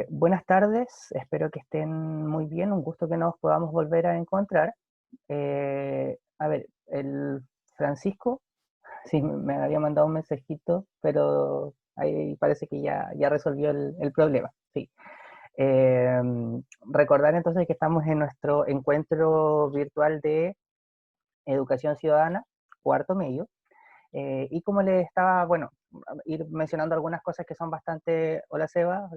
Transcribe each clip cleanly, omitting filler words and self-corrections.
Buenas tardes, espero que estén muy bien, un gusto que nos podamos volver a encontrar. A ver, el Francisco, sí, me había mandado un mensajito, pero ahí parece que ya resolvió el problema, sí. Eh, Recordar entonces que estamos en nuestro encuentro virtual de educación ciudadana, cuarto medio, y como le estaba, bueno, ir mencionando algunas cosas que son bastante, hola Seba,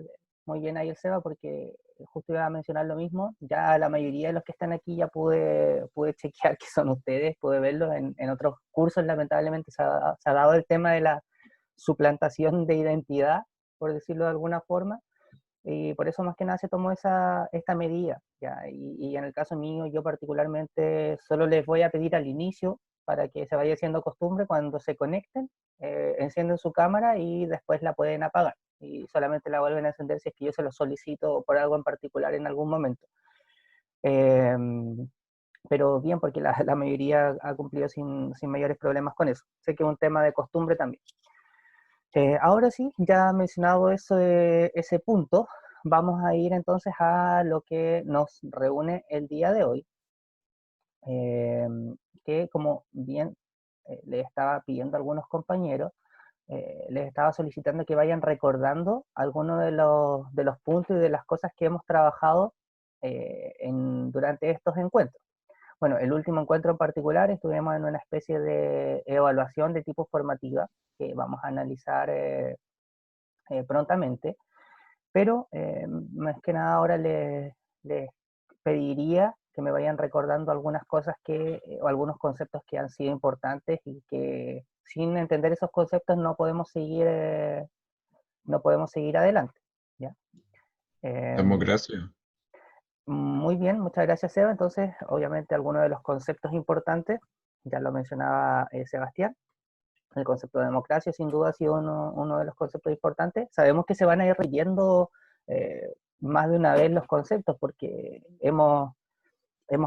muy bien ahí el Seba, porque justo iba a mencionar lo mismo, ya la mayoría de los que están aquí ya pude chequear que son ustedes, pude verlos en otros cursos, lamentablemente se ha dado el tema de la suplantación de identidad, por decirlo de alguna forma, y por eso más que nada se tomó esta medida, ¿ya? Y en el caso mío, yo particularmente solo les voy a pedir al inicio para que se vaya haciendo costumbre cuando se conecten, encienden su cámara y después la pueden apagar. Y solamente la vuelven a encender si es que yo se lo solicito por algo en particular en algún momento. Eh, pero bien, porque la mayoría ha cumplido sin mayores problemas con eso. Sé que es un tema de costumbre también. Ahora sí, ya mencionado eso de ese punto, vamos a ir entonces a lo que nos reúne el día de hoy, eh, que como bien les estaba pidiendo a algunos compañeros, les estaba solicitando que vayan recordando algunos de los puntos y de las cosas que hemos trabajado durante estos encuentros. Bueno, el último encuentro en particular estuvimos en una especie de evaluación de tipo formativa que vamos a analizar prontamente, pero más que nada ahora les pediría que me vayan recordando algunas cosas o algunos conceptos que han sido importantes y que sin entender esos conceptos no podemos seguir adelante, ¿ya? Eh, Democracia. Muy bien, muchas gracias, Seba. Entonces, obviamente, algunos de los conceptos importantes, ya lo mencionaba Sebastián, el concepto de democracia sin duda ha sido uno de los conceptos importantes. Sabemos que se van a ir leyendo más de una vez los conceptos porque hemos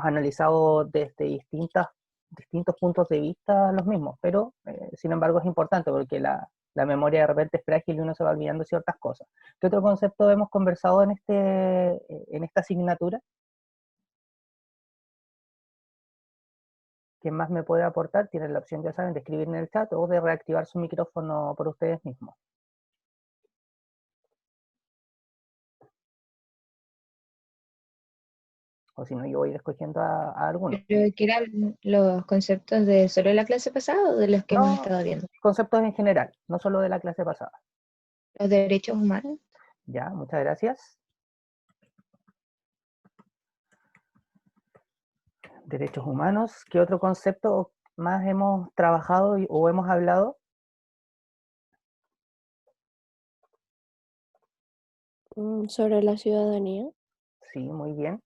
analizado desde distintos puntos de vista los mismos, pero sin embargo es importante porque la memoria de repente es frágil y uno se va olvidando ciertas cosas. ¿Qué otro concepto hemos conversado en esta asignatura? ¿Quién más me puede aportar? Tienen la opción, ya saben, de escribir en el chat o de reactivar su micrófono por ustedes mismos. O si no, yo voy a ir escogiendo a algunos. Pero que eran los conceptos de solo la clase pasada o de los que hemos No, estado viendo. conceptos en general, no solo de la clase pasada. Los derechos humanos. Ya, muchas gracias. Derechos humanos. ¿Qué otro concepto más hemos trabajado o hemos hablado? Sobre la ciudadanía. Sí, muy bien.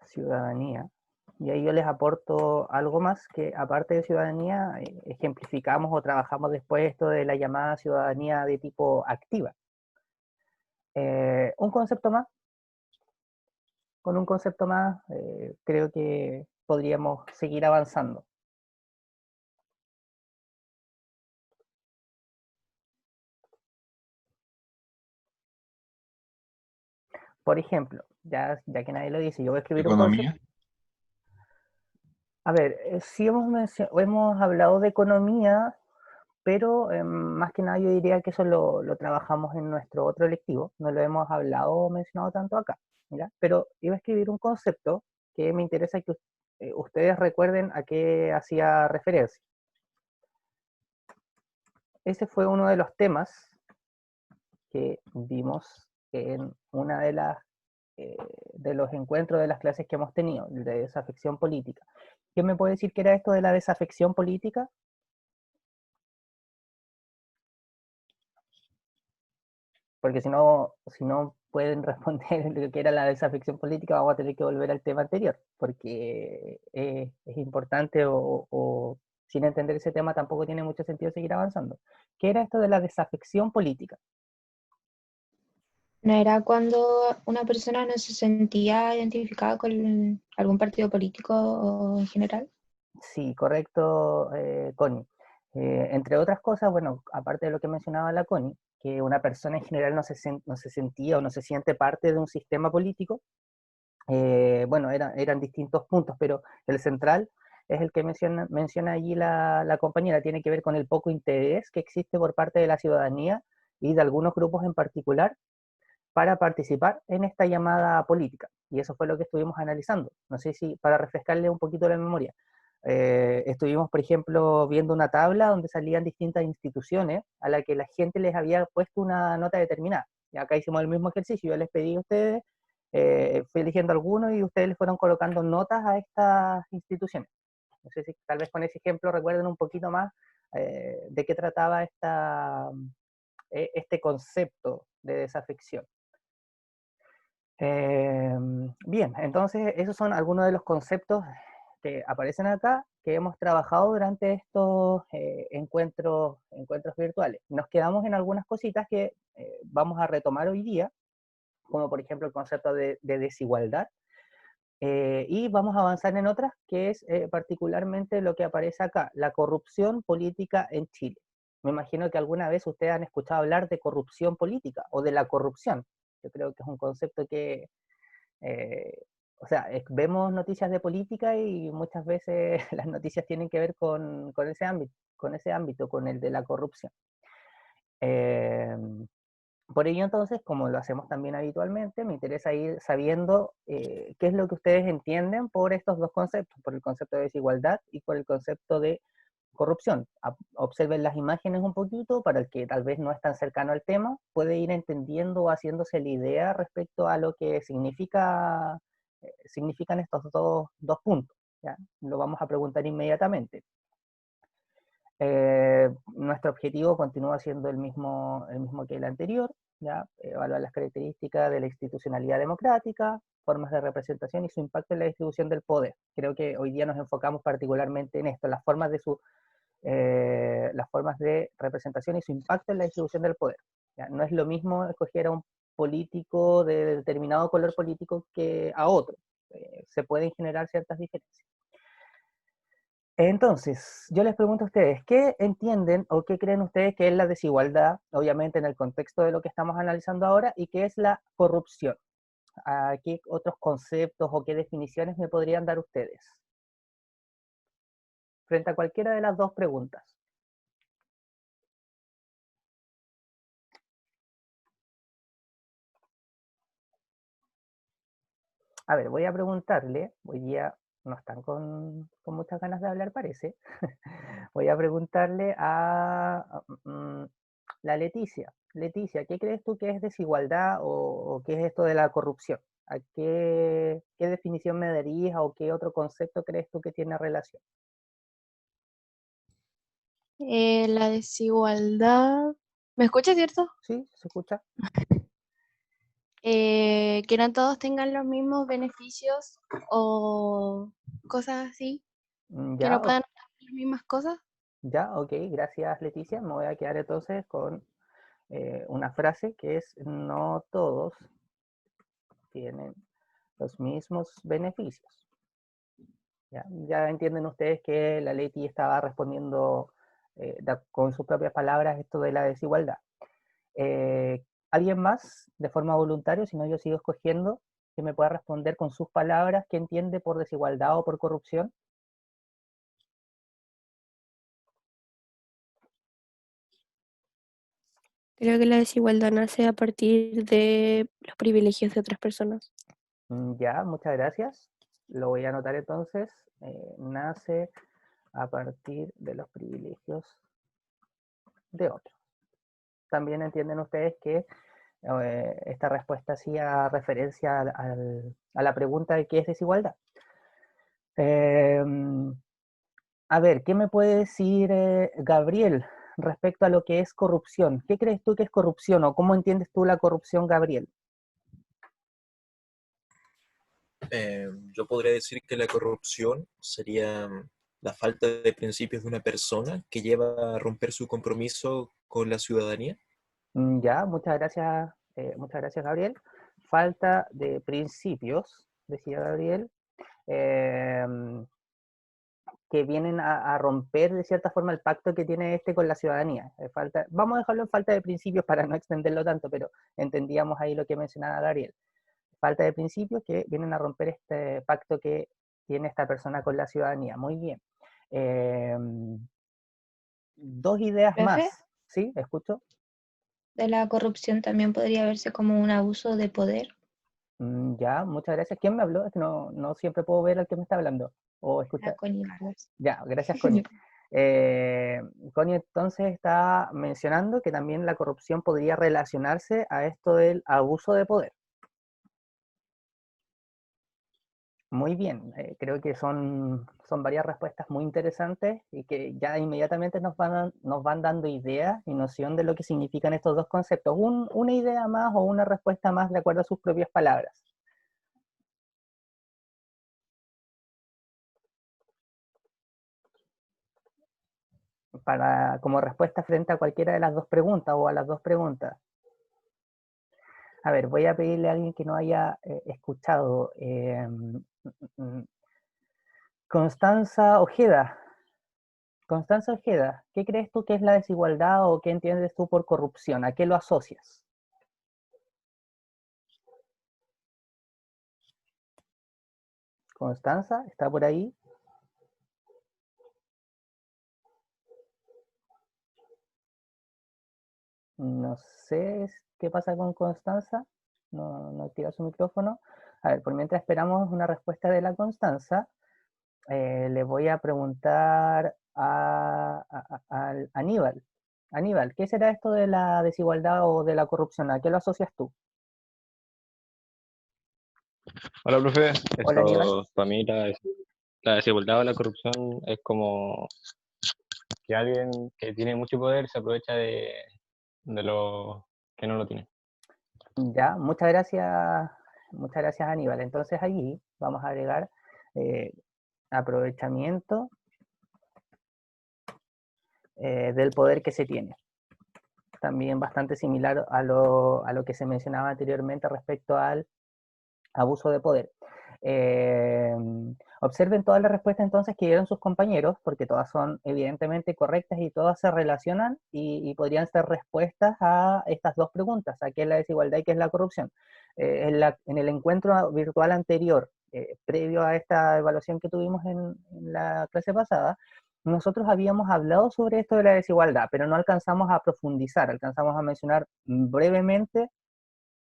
Ciudadanía. Y ahí yo les aporto algo más que aparte de ciudadanía, ejemplificamos o trabajamos después esto de la llamada ciudadanía de tipo activa. Un concepto más, con un concepto más, creo que podríamos seguir avanzando. Por ejemplo, ya que nadie lo dice, yo voy a escribir un concepto. Economía. A ver, sí hemos hablado de economía, pero más que nada yo diría que eso lo trabajamos en nuestro otro electivo, no lo hemos hablado o mencionado tanto acá, ¿ya? Pero iba a escribir un concepto que me interesa que ustedes recuerden a qué hacía referencia. Ese fue uno de los temas que vimos en una eh, de los encuentros de las clases que hemos tenido, de desafección política. ¿Quién me puede decir qué era esto de la desafección política? Porque si no pueden responder lo que era la desafección política, vamos a tener que volver al tema anterior, porque es importante o sin entender ese tema tampoco tiene mucho sentido seguir avanzando. ¿Qué era esto de la desafección política? ¿No era cuando una persona no se sentía identificada con algún partido político o en general? Sí, correcto, Connie. Entre otras cosas, bueno, aparte de lo que mencionaba la Connie, que una persona en general no se sentía o no se siente parte de un sistema político, bueno, eran distintos puntos, pero el central es el que menciona allí la compañera, tiene que ver con el poco interés que existe por parte de la ciudadanía y de algunos grupos en particular para participar en esta llamada política. Y eso fue lo que estuvimos analizando. No sé si para refrescarle un poquito la memoria. Estuvimos, por ejemplo, viendo una tabla donde salían distintas instituciones a las que la gente les había puesto una nota determinada. Y acá hicimos el mismo ejercicio. Yo les pedí a ustedes, fui eligiendo algunos y ustedes les fueron colocando notas a estas instituciones. No sé si tal vez con ese ejemplo recuerden un poquito más de qué trataba este concepto de desafección. Bien, entonces esos son algunos de los conceptos que aparecen acá, que hemos trabajado durante estos encuentros virtuales. Nos quedamos en algunas cositas que vamos a retomar hoy día, como por ejemplo el concepto de desigualdad, y vamos a avanzar en otras, que es particularmente lo que aparece acá, la corrupción política en Chile. Me imagino que alguna vez ustedes han escuchado hablar de corrupción política o de la corrupción. Yo creo que es un concepto que o sea, vemos noticias de política y muchas veces las noticias tienen que ver con ese ámbito, con el de la corrupción. Eh, por ello entonces, como lo hacemos también habitualmente, me interesa ir sabiendo qué es lo que ustedes entienden por estos dos conceptos, por el concepto de desigualdad y por el concepto de corrupción. Observen las imágenes un poquito para el que tal vez no es tan cercano al tema, puede ir entendiendo o haciéndose la idea respecto a lo que significan estos dos puntos. ¿Ya? Lo vamos a preguntar inmediatamente. Nuestro objetivo continúa siendo el mismo que el anterior, ¿ya? Evaluar las características de la institucionalidad democrática, formas de representación y su impacto en la distribución del poder. Creo que hoy día nos enfocamos particularmente en esto, las formas de representación y su impacto en la distribución del poder. ¿Ya? No es lo mismo escoger a un político de determinado color político que a otro. Se pueden generar ciertas diferencias. Entonces, yo les pregunto a ustedes, ¿qué entienden o qué creen ustedes que es la desigualdad, obviamente en el contexto de lo que estamos analizando ahora, y qué es la corrupción? ¿Qué otros conceptos o qué definiciones me podrían dar ustedes? Frente a cualquiera de las dos preguntas. A ver, voy a preguntarle, hoy día no están con muchas ganas de hablar, parece. Voy a preguntarle a la Leticia. Leticia, ¿qué crees tú que es desigualdad o qué es esto de la corrupción? ¿A qué definición me darías o qué otro concepto crees tú que tiene relación? La desigualdad. ¿Me escuchas, cierto? ¿Sí? ¿Se escucha? Que no todos tengan los mismos beneficios o cosas así, que Ya, no puedan hacer las mismas cosas. ya, ok, gracias Leticia. Me voy a quedar entonces con una frase que es: no todos tienen los mismos beneficios. Ya entienden ustedes que la Leti estaba respondiendo con sus propias palabras esto de la desigualdad. ¿Alguien más, de forma voluntaria, si no yo sigo escogiendo, que me pueda responder con sus palabras qué entiende por desigualdad o por corrupción? Creo que la desigualdad nace a partir de los privilegios de otras personas. Ya, muchas gracias. Lo voy a anotar entonces. Nace a partir de los privilegios de otros. También entienden ustedes que esta respuesta hacía referencia a la pregunta de qué es desigualdad. A ver, ¿qué me puede decir Gabriel respecto a lo que es corrupción? ¿Qué crees tú que es corrupción o cómo entiendes tú la corrupción, Gabriel? Yo podría decir que la corrupción sería la falta de principios de una persona que lleva a romper su compromiso con la ciudadanía. Ya, muchas gracias, Gabriel. Falta de principios, decía Gabriel. que vienen a romper de cierta forma el pacto que tiene este con la ciudadanía. Vamos a dejarlo en falta de principios para no extenderlo tanto, pero entendíamos ahí lo que mencionaba Gabriel. Falta de principios que vienen a romper este pacto que tiene esta persona con la ciudadanía. Muy bien. Dos ideas Profe, más. ¿Sí? ¿Escucho? de la corrupción también podría verse como un abuso de poder. Ya, muchas gracias. ¿Quién me habló? Es que no siempre puedo ver al que me está hablando o La escuchar. Connie Vargas. Ya, gracias, Connie. Connie entonces está mencionando que también la corrupción podría relacionarse a esto del abuso de poder. Muy bien, creo que son varias respuestas muy interesantes y que ya inmediatamente nos van dando idea y noción de lo que significan estos dos conceptos. Una idea más o una respuesta más de acuerdo a sus propias palabras. Como respuesta frente a cualquiera de las dos preguntas o a las dos preguntas. A ver, voy a pedirle a alguien que no haya escuchado. Constanza Ojeda. Constanza Ojeda, ¿qué crees tú que es la desigualdad o qué entiendes tú por corrupción? ¿A qué lo asocias? Constanza, ¿está por ahí? No sé qué pasa con Constanza. No activa su micrófono. A ver, por mientras esperamos una respuesta de la Constanza, le voy a preguntar a Aníbal. Aníbal, ¿qué será esto de la desigualdad o de la corrupción? ¿A qué lo asocias tú? Hola, profe. Hola, Aníbal. Esto, para mí, la desigualdad o la corrupción es como que alguien que tiene mucho poder se aprovecha de lo que no lo tiene. Ya, muchas gracias Aníbal. Entonces allí vamos a agregar aprovechamiento del poder que se tiene. También bastante similar a lo que se mencionaba anteriormente respecto al abuso de poder. Observen todas las respuestas entonces que dieron sus compañeros, porque todas son evidentemente correctas y todas se relacionan y podrían ser respuestas a estas dos preguntas, a qué es la desigualdad y qué es la corrupción. En el encuentro virtual anterior, previo a esta evaluación que tuvimos en la clase pasada, nosotros habíamos hablado sobre esto de la desigualdad, pero no alcanzamos a profundizar, alcanzamos a mencionar brevemente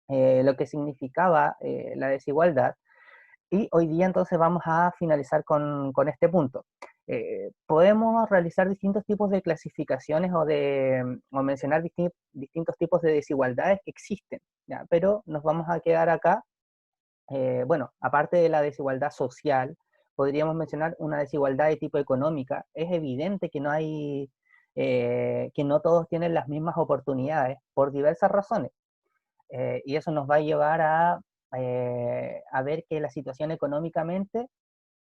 lo que significaba la desigualdad. Y hoy día entonces vamos a finalizar con este punto. Podemos realizar distintos tipos de clasificaciones o mencionar distintos tipos de desigualdades que existen, ¿ya? Pero nos vamos a quedar acá. Bueno, aparte de la desigualdad social, podríamos mencionar una desigualdad de tipo económica. Es evidente que que no todos tienen las mismas oportunidades por diversas razones. Y eso nos va a llevar a ver que la situación económicamente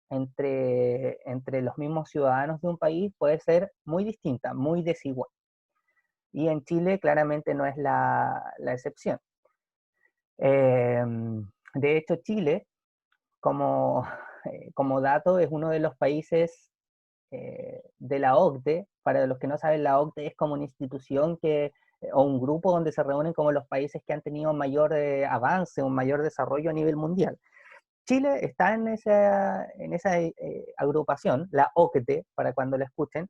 entre los mismos ciudadanos de un país puede ser muy distinta, muy desigual. Y en Chile claramente no es la excepción. De hecho, Chile, como, como dato, es uno de los países de la OCDE. Para los que no saben, la OCDE es como una institución o un grupo donde se reúnen como los países que han tenido mayor avance, un mayor desarrollo a nivel mundial. Chile está en esa agrupación, la OCDE, para cuando la escuchen,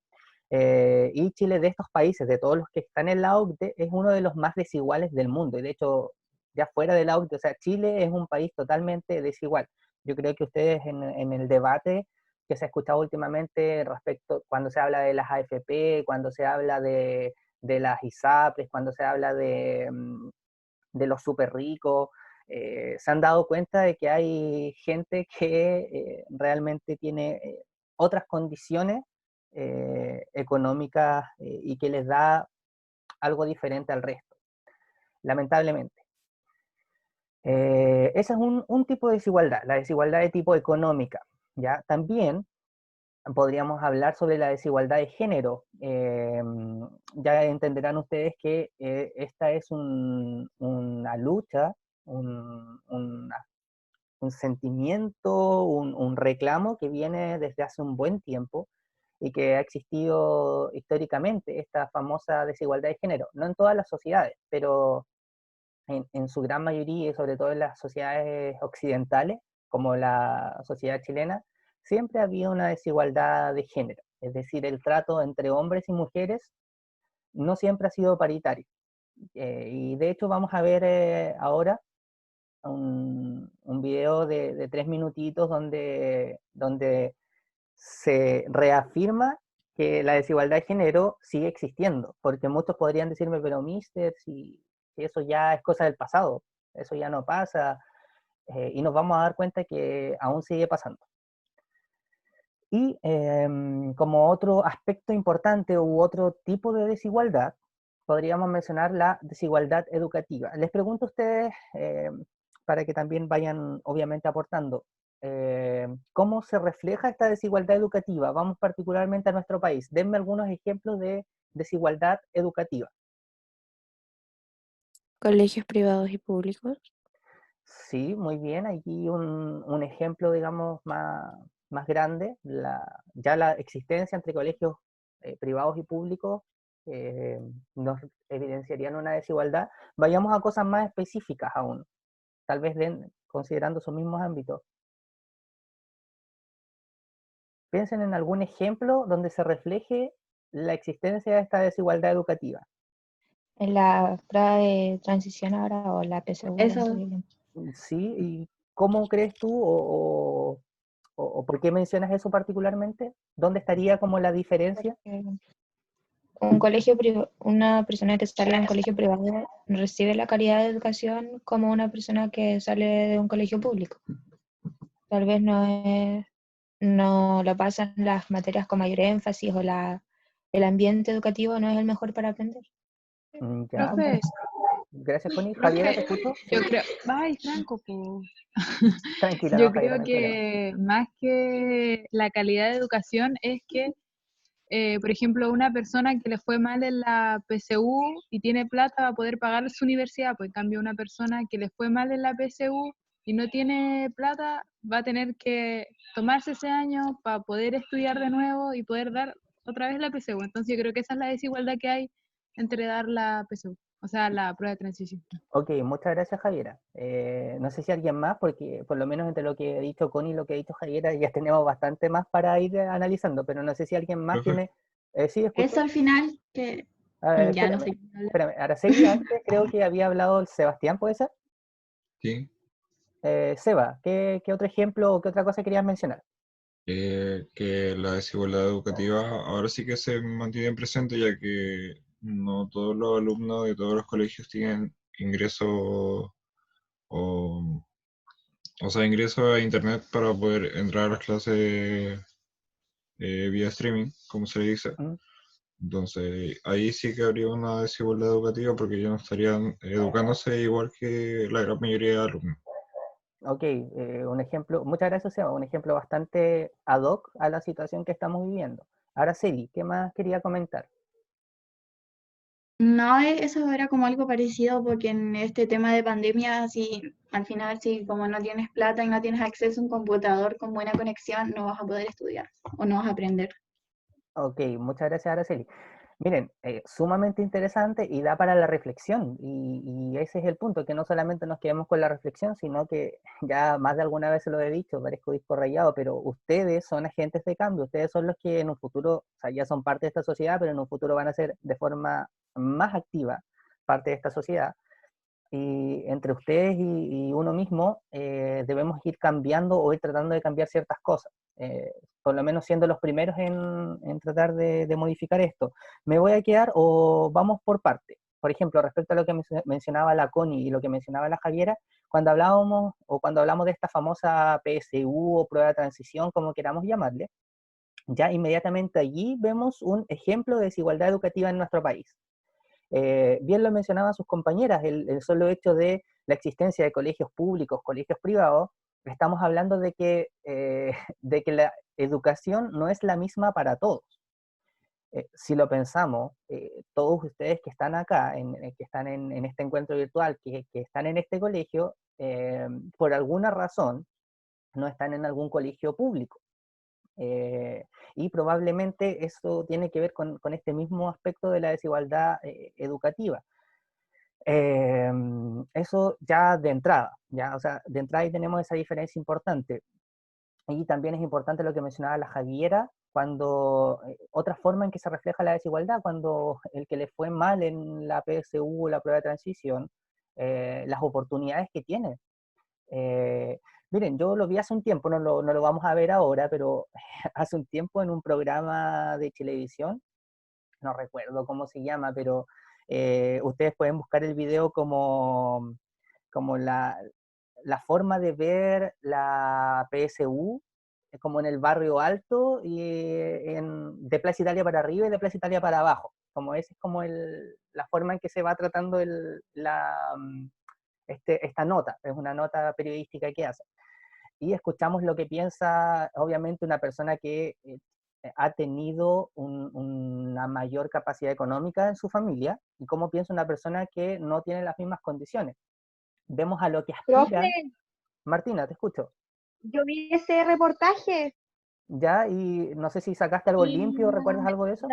y Chile de estos países, de todos los que están en la OCDE, es uno de los más desiguales del mundo, y de hecho, ya fuera de la OCDE, o sea, Chile es un país totalmente desigual. Yo creo que ustedes en el debate que se ha escuchado últimamente respecto, cuando se habla de las AFP, cuando se habla de las ISAPRES, cuando se habla de los súper ricos, se han dado cuenta de que hay gente que realmente tiene otras condiciones económicas y que les da algo diferente al resto, lamentablemente. Ese es un tipo de desigualdad, la desigualdad de tipo económica. ¿Ya? También podríamos hablar sobre la desigualdad de género. Ya entenderán ustedes que esta es una lucha, una un sentimiento, un reclamo que viene desde hace un buen tiempo y que ha existido históricamente, esta famosa desigualdad de género. No en todas las sociedades, pero en su gran mayoría, y sobre todo en las sociedades occidentales, como la sociedad chilena, siempre ha habido una desigualdad de género. Es decir, el trato entre hombres y mujeres no siempre ha sido paritario. Y de hecho vamos a ver ahora un video de 3 minutitos donde se reafirma que la desigualdad de género sigue existiendo, porque muchos podrían decirme, pero mister, si eso ya es cosa del pasado, eso ya no pasa, y nos vamos a dar cuenta que aún sigue pasando. Y como otro aspecto importante u otro tipo de desigualdad, podríamos mencionar la desigualdad educativa. Les pregunto a ustedes, para que también vayan obviamente aportando, ¿cómo se refleja esta desigualdad educativa? Vamos particularmente a nuestro país. Denme algunos ejemplos de desigualdad educativa. Colegios privados y públicos. Sí, muy bien. Aquí un ejemplo, digamos, más grande, ya la existencia entre colegios privados y públicos nos evidenciarían una desigualdad. Vayamos a cosas más específicas aún, tal vez considerando esos mismos ámbitos. Piensen en algún ejemplo donde se refleje la existencia de esta desigualdad educativa. En la prueba de transición ahora, o la PSU. Eso. Sí, ¿y cómo crees tú o por qué mencionas eso particularmente? ¿Dónde estaría como la diferencia? Una persona que sale de un colegio privado recibe la calidad de educación como una persona que sale de un colegio público. Tal vez no lo pasan las materias con mayor énfasis, o el ambiente educativo no es el mejor para aprender. Ya, Profe, gracias, Connie. profe, Javiera, ¿te escucho? Sí. yo creo, ay, Franco, po. Tranquila, Yo no, Javiera, creo no hay problema. que más que la calidad de educación es que, por ejemplo, una persona que le fue mal en la PSU y tiene plata va a poder pagar su universidad, pues en cambio una persona que le fue mal en la PSU y no tiene plata va a tener que tomarse ese año para poder estudiar de nuevo y poder dar otra vez la PSU. Entonces yo creo que esa es la desigualdad que hay entre dar la PSU, o sea, la prueba de transición. Ok, muchas gracias, Javiera. No sé si alguien más, porque por lo menos entre lo que ha dicho Connie y lo que ha dicho Javiera, ya tenemos bastante más para ir analizando, pero no sé si alguien más Profe, tiene... sí, escucho. Eso al final, que ya no sé. Espérame. Araceli, antes creo que había hablado el Sebastián, ¿puede ser? Sí, Seba, ¿qué otro ejemplo o qué otra cosa querías mencionar? que la desigualdad educativa ahora sí que se mantiene presente, ya que no todos los alumnos de todos los colegios tienen ingreso o, o sea, ingreso a internet para poder entrar a las clases vía streaming, como se le dice. ¿Mm? Entonces, ahí sí que habría una desigualdad educativa porque ellos no estarían educándose igual que la gran mayoría de alumnos. Ok, un ejemplo, muchas gracias, Seba, un ejemplo bastante ad hoc a la situación que estamos viviendo. Araceli, ¿qué más quería comentar? No, eso era como algo parecido, porque en este tema de pandemia, si al final, si como no tienes plata y no tienes acceso a un computador con buena conexión, no vas a poder estudiar o no vas a aprender. Ok, muchas gracias, Araceli. Miren, sumamente interesante y da para la reflexión, y ese es el punto, que no solamente nos quedemos con la reflexión, sino que ya más de alguna vez se lo he dicho, parezco disco rayado, pero ustedes son agentes de cambio, ustedes son los que en un futuro, o sea, ya son parte de esta sociedad, pero en un futuro van a ser de forma más activa parte de esta sociedad. Y entre ustedes y uno mismo debemos ir cambiando o ir tratando de cambiar ciertas cosas, por lo menos siendo los primeros en tratar de modificar esto. Me voy a quedar o vamos por parte. Por ejemplo, respecto a lo que mencionaba la Connie y lo que mencionaba la Javiera, cuando hablábamos o cuando hablamos de esta famosa PSU o prueba de transición, como queramos llamarle, ya inmediatamente allí vemos un ejemplo de desigualdad educativa en nuestro país. Bien lo mencionaban sus compañeras, el solo hecho de la existencia de colegios públicos, colegios privados, estamos hablando de que la educación no es la misma para todos. Si lo pensamos, todos ustedes que están acá, que están en este encuentro virtual, que están en este colegio, por alguna razón, no están en algún colegio público. Y probablemente eso tiene que ver con este mismo aspecto de la desigualdad educativa. Eso ya de entrada, o sea, de entrada ahí tenemos esa diferencia importante. Y también es importante lo que mencionaba la Javiera, cuando otra forma en que se refleja la desigualdad, cuando el que le fue mal en la PSU o la prueba de transición, las oportunidades que tiene. Miren, yo lo vi hace un tiempo, no lo vamos a ver ahora, pero hace un tiempo en un programa de televisión, no recuerdo cómo se llama, pero ustedes pueden buscar el video como la forma de ver la PSU, como en el barrio alto, y de Plaza Italia para arriba y de Plaza Italia para abajo. Como esa es como la forma en que se va tratando esta nota, es una nota periodística que hace. Y escuchamos lo que piensa, obviamente, una persona que ha tenido una mayor capacidad económica en su familia, y cómo piensa una persona que no tiene las mismas condiciones. Vemos a lo que aspiran. Profe, Martina, te escucho. yo vi ese reportaje ¿Ya? Y no sé si sacaste algo y, limpio, ¿recuerdas algo de eso?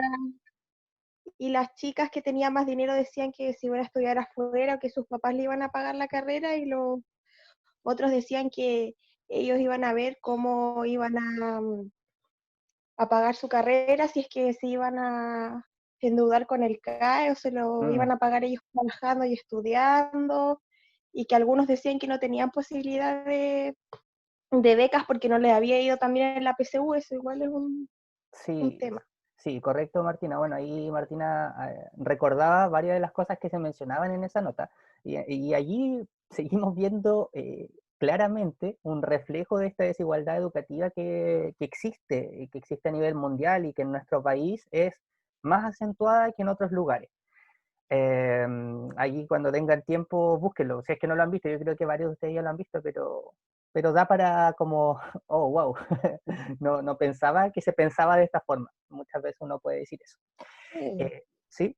y las chicas que tenían más dinero decían que se iban a estudiar afuera, que sus papás le iban a pagar la carrera, y los otros decían que ellos iban a ver cómo iban a pagar su carrera, si es que se iban a endeudar con el CAE o se lo iban a pagar ellos trabajando y estudiando, y que algunos decían que no tenían posibilidad de becas porque no les había ido también en la PSU. Eso igual es un Sí, tema. sí, correcto, Martina. Bueno, ahí Martina recordaba varias de las cosas que se mencionaban en esa nota, y allí seguimos viendo claramente un reflejo de esta desigualdad educativa que existe a nivel mundial, y que en nuestro país es más acentuada que en otros lugares. Allí, cuando tengan tiempo, búsquenlo. Si es que no lo han visto, yo creo que varios de ustedes ya lo han visto, pero da para como, oh, wow, no pensaba que se pensaba de esta forma. Muchas veces uno puede decir eso. ¿Sí?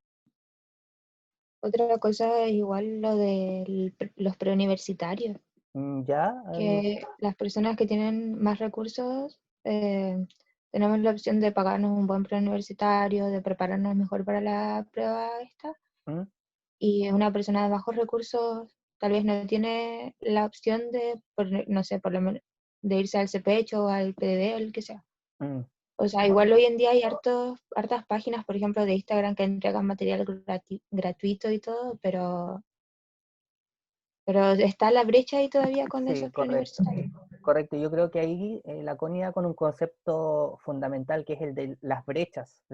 Otra cosa es igual lo de los preuniversitarios, Ya. que las personas que tienen más recursos tenemos la opción de pagarnos un buen preuniversitario, de prepararnos mejor para la prueba esta, y una persona de bajos recursos tal vez no tiene la opción de, no sé, por lo menos de irse al CPECH o al PDD o el que sea. O sea, igual hoy en día hay hartas páginas, por ejemplo, de Instagram que entregan material gratuito y todo, pero está la brecha ahí todavía con Sí, esos correcto. preuniversitarios. Correcto, yo creo que ahí la Connie da con un concepto fundamental, que es el de las brechas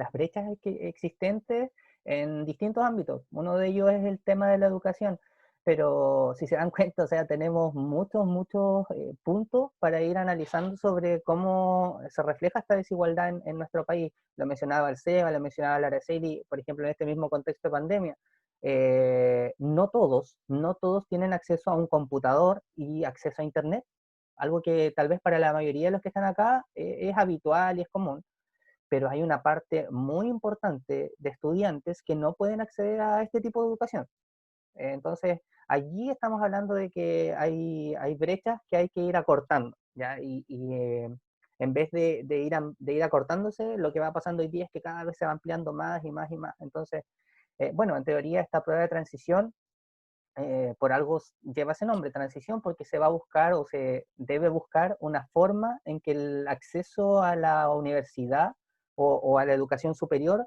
existentes en distintos ámbitos. Uno de ellos es el tema de la educación, pero si se dan cuenta, o sea, tenemos muchos puntos para ir analizando sobre cómo se refleja esta desigualdad en nuestro país. Lo mencionaba el SEBA, lo mencionaba la Araceli, por ejemplo, en este mismo contexto de pandemia. No todos tienen acceso a un computador y acceso a Internet, algo que tal vez para la mayoría de los que están acá es habitual y es común, pero hay una parte muy importante de estudiantes que no pueden acceder a este tipo de educación. Entonces, allí estamos hablando de que hay brechas que hay que ir acortando, ¿ya? En vez de ir acortándose, lo que va pasando hoy día es que cada vez se va ampliando más y más y más. Entonces, bueno, en teoría esta prueba de transición, por algo lleva ese nombre, transición, porque se va a buscar o se debe buscar una forma en que el acceso a la universidad o a la educación superior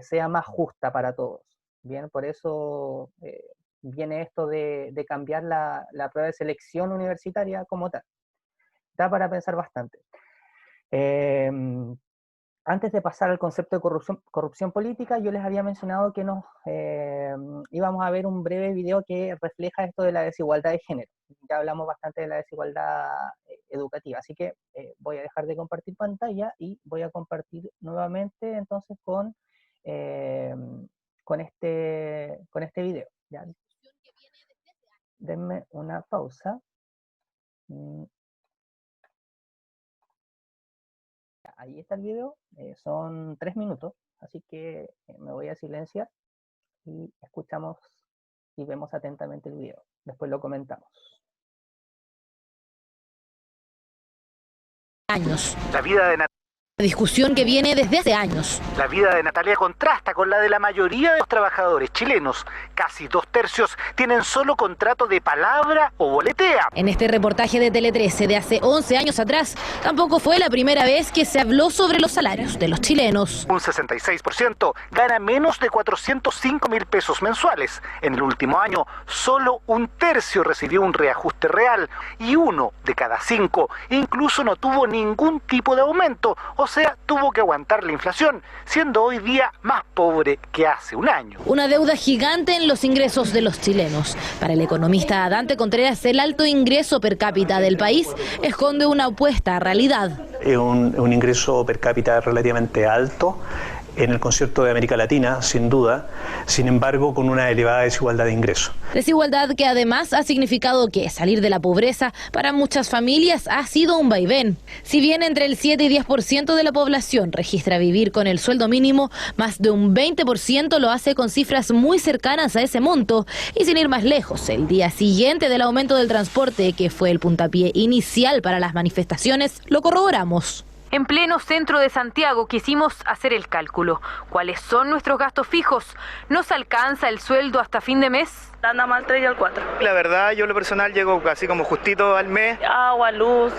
sea más justa para todos. Bien, por eso viene esto de cambiar la prueba de selección universitaria como tal. Da para pensar bastante. Antes de pasar al concepto de corrupción política, yo les había mencionado que nos íbamos a ver un breve video que refleja esto de la desigualdad de género. Ya hablamos bastante de la desigualdad educativa, así que voy a dejar de compartir pantalla y voy a compartir nuevamente entonces eh, con este video. ¿Ya? Denme una pausa. Ahí está el video, son 3 minutos, así que me voy a silenciar y escuchamos y vemos atentamente el video. Después lo comentamos. años. La vida de Discusión que viene desde hace años. La vida de Natalia contrasta con la de la mayoría de los trabajadores chilenos. Casi 2/3 tienen solo contrato de palabra o boletea. En este reportaje de Tele 13 de hace 11 años atrás, tampoco fue la primera vez que se habló sobre los salarios de los chilenos. Un 66% gana menos de 405.000 pesos mensuales. En el último año, solo 1/3 recibió un reajuste real y 1 de cada 5 incluso no tuvo ningún tipo de aumento. O sea, tuvo que aguantar la inflación, siendo hoy día más pobre que hace un año. Una deuda gigante en los ingresos de los chilenos. Para el economista Dante Contreras, el alto ingreso per cápita del país esconde una opuesta realidad. Es un ingreso per cápita relativamente alto en el concierto de América Latina, sin duda, sin embargo, con una elevada desigualdad de ingresos. Desigualdad que además ha significado que salir de la pobreza para muchas familias ha sido un vaivén. Si bien entre el 7 y 10% de la población registra vivir con el sueldo mínimo, más de un 20% lo hace con cifras muy cercanas a ese monto. Y sin ir más lejos, el día siguiente del aumento del transporte, que fue el puntapié inicial para las manifestaciones, lo corroboramos. En pleno centro de Santiago quisimos hacer el cálculo. ¿Cuáles son nuestros gastos fijos? ¿Nos alcanza el sueldo hasta fin de mes? Anda mal 3 y al 4. La verdad, yo lo personal llego casi como justito al mes. Agua, luz,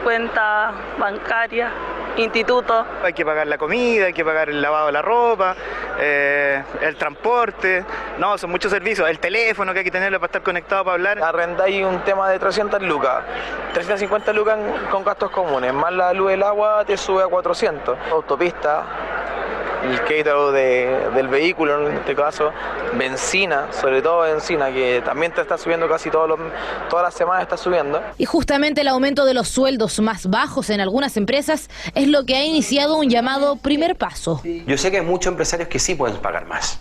cuenta bancaria, instituto. Hay que pagar la comida, hay que pagar el lavado de la ropa, el transporte. No, son muchos servicios. El teléfono que hay que tenerlo para estar conectado para hablar. Arrendáis un tema de 300 lucas, 350 lucas con gastos comunes, más la luz y el agua te sube a 400. Autopista, el crédito del vehículo en este caso, benzina, sobre todo benzina, que también te está subiendo casi todas las semanas está subiendo. Y justamente el aumento de los sueldos más bajos en algunas empresas es lo que ha iniciado un llamado primer paso. Yo sé que hay muchos empresarios que sí pueden pagar más.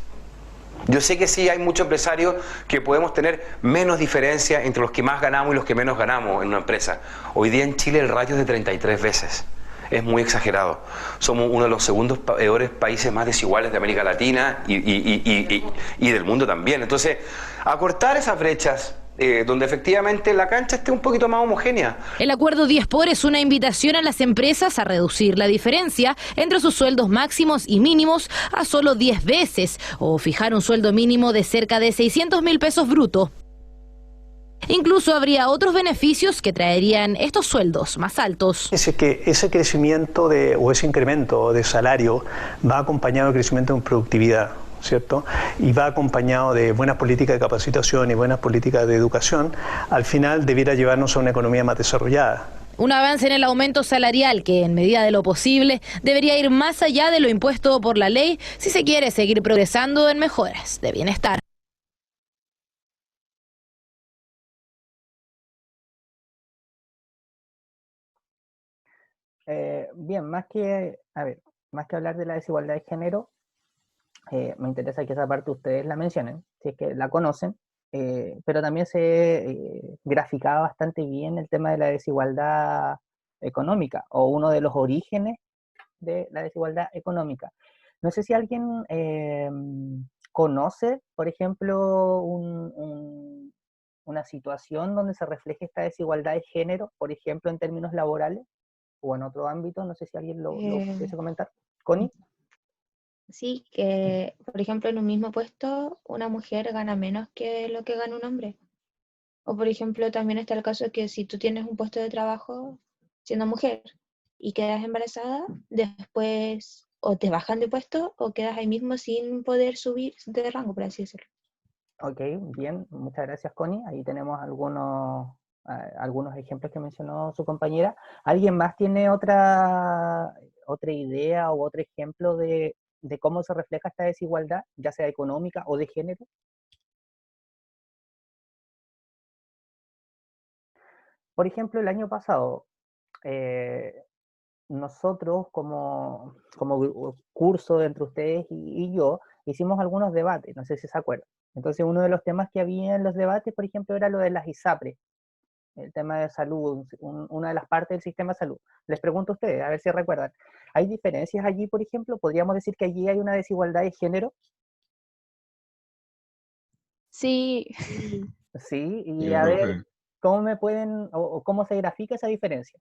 Yo sé que sí hay muchos empresarios que podemos tener menos diferencia entre los que más ganamos y los que menos ganamos en una empresa. Hoy día en Chile el ratio es de 33 veces. Es muy exagerado. Somos uno de los segundos peores países más desiguales de América Latina y del mundo también. Entonces, acortar esas brechas donde efectivamente la cancha esté un poquito más homogénea. El acuerdo 10 por es una invitación a las empresas a reducir la diferencia entre sus sueldos máximos y mínimos a solo 10 veces o fijar un sueldo mínimo de cerca de 600.000 pesos bruto. Incluso habría otros beneficios que traerían estos sueldos más altos. Ese crecimiento o ese incremento de salario va acompañado de crecimiento en productividad, ¿cierto? Y va acompañado de buenas políticas de capacitación y buenas políticas de educación. Al final debiera llevarnos a una economía más desarrollada. Un avance en el aumento salarial que, en medida de lo posible, debería ir más allá de lo impuesto por la ley si se quiere seguir progresando en mejoras de bienestar. Bien, más que hablar de la desigualdad de género, me interesa que esa parte ustedes la mencionen, si es que la conocen, pero también se graficaba bastante bien el tema de la desigualdad económica, o uno de los orígenes de la desigualdad económica. No sé si alguien conoce, por ejemplo, una situación donde se refleje esta desigualdad de género, por ejemplo, en términos laborales, o en otro ámbito. No sé si alguien lo pudiese comentar. ¿Connie? Sí, que por ejemplo en un mismo puesto una mujer gana menos que lo que gana un hombre. O por ejemplo también está el caso de que si tú tienes un puesto de trabajo siendo mujer y quedas embarazada, después o te bajan de puesto o quedas ahí mismo sin poder subir de rango, por así decirlo. Ok, bien, muchas gracias Connie. Ahí tenemos algunos ejemplos que mencionó su compañera. ¿Alguien más tiene otra idea o otro ejemplo de cómo se refleja esta desigualdad, ya sea económica o de género? Por ejemplo, el año pasado, nosotros como curso entre ustedes y yo, hicimos algunos debates, no sé si se acuerdan. Entonces, uno de los temas que había en los debates, por ejemplo, era lo de las ISAPRE, el tema de salud, una de las partes del sistema de salud. Les pregunto a ustedes, a ver si recuerdan. ¿Hay diferencias allí, por ejemplo? ¿Podríamos decir que allí hay una desigualdad de género? Sí. Sí, y a ver, ¿cómo me pueden, o cómo se grafica esa diferencia?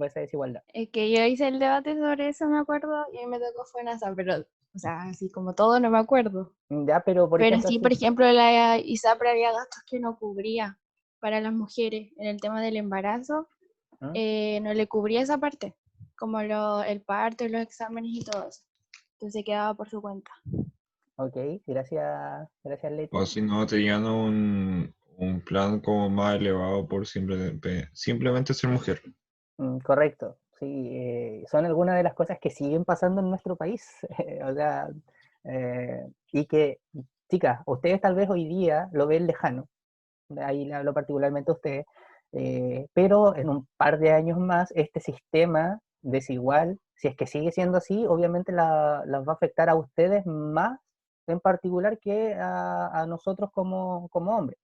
esa desigualdad. Es que yo hice el debate sobre eso, me acuerdo, y a mí me tocó FONASA, pero, o sea, así como todo no me acuerdo. Ya, pero por Pero ejemplo, sí, por ejemplo, la ISAPRE había gastos que no cubría para las mujeres en el tema del embarazo, no le cubría esa parte, como el parto y los exámenes y todo eso. Entonces quedaba por su cuenta. Ok, gracias Leti. O si no, tenían un plan como más elevado por simplemente ser mujer. Correcto, sí, son algunas de las cosas que siguen pasando en nuestro país, o sea, y que, chicas, ustedes tal vez hoy día lo ven lejano, ahí le hablo particularmente a ustedes, pero en un par de años más este sistema desigual, si es que sigue siendo así, obviamente las va a afectar a ustedes más en particular que a nosotros como hombres.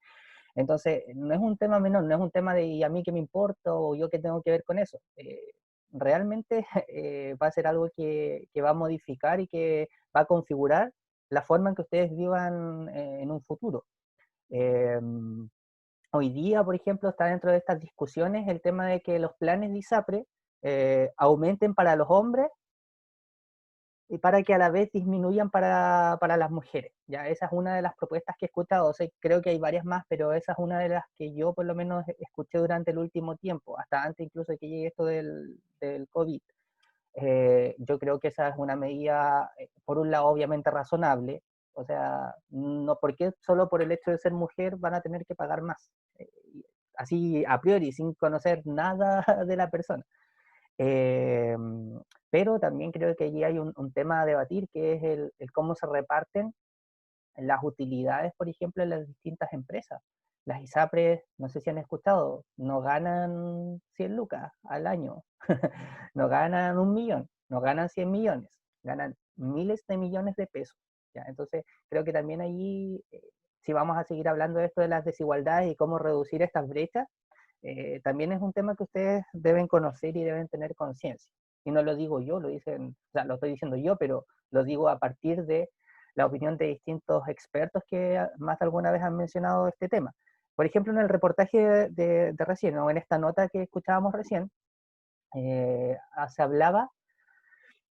Entonces, no es un tema menor, no es un tema de ¿y a mí qué me importa o yo qué tengo que ver con eso? Realmente va a ser algo que va a modificar y que va a configurar la forma en que ustedes vivan en un futuro. Hoy día, por ejemplo, está dentro de estas discusiones el tema de que los planes de ISAPRE aumenten para los hombres y para que a la vez disminuyan para las mujeres. Ya esa es una de las propuestas que he escuchado, o sea, creo que hay varias más, pero esa es una de las que yo por lo menos escuché durante el último tiempo, hasta antes incluso de que llegue esto del COVID. Yo creo que esa es una medida, por un lado, obviamente razonable, o sea, no porque solo por el hecho de ser mujer van a tener que pagar más, así a priori, sin conocer nada de la persona. Pero también creo que allí hay un tema a debatir, que es el cómo se reparten las utilidades, por ejemplo, en las distintas empresas. Las ISAPRES, no sé si han escuchado, no ganan 100 lucas al año, no ganan 1 millón, no ganan 100 millones, ganan miles de millones de pesos. ¿Ya? Entonces, creo que también allí, si vamos a seguir hablando de esto de las desigualdades y cómo reducir estas brechas, también es un tema que ustedes deben conocer y deben tener conciencia. Y no lo digo yo, lo dicen, o sea, lo estoy diciendo yo, pero lo digo a partir de la opinión de distintos expertos que más de alguna vez han mencionado este tema. Por ejemplo, en el reportaje de recién, o en esta nota que escuchábamos recién, se hablaba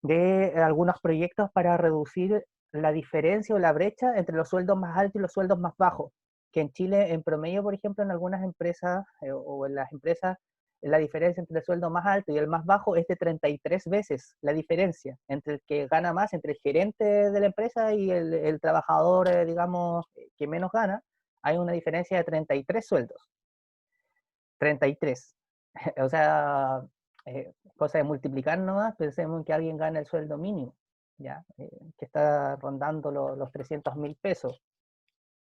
de algunos proyectos para reducir la diferencia o la brecha entre los sueldos más altos y los sueldos más bajos, que en Chile, en promedio, por ejemplo, en algunas empresas o en las empresas, la diferencia entre el sueldo más alto y el más bajo es de 33 veces la diferencia entre el que gana más, entre el gerente de la empresa y el trabajador, digamos, que menos gana, hay una diferencia de 33 sueldos. 33. O sea, cosa de multiplicar nomás, pensemos en que alguien gana el sueldo mínimo, ¿ya? Que está rondando los 300.000 pesos,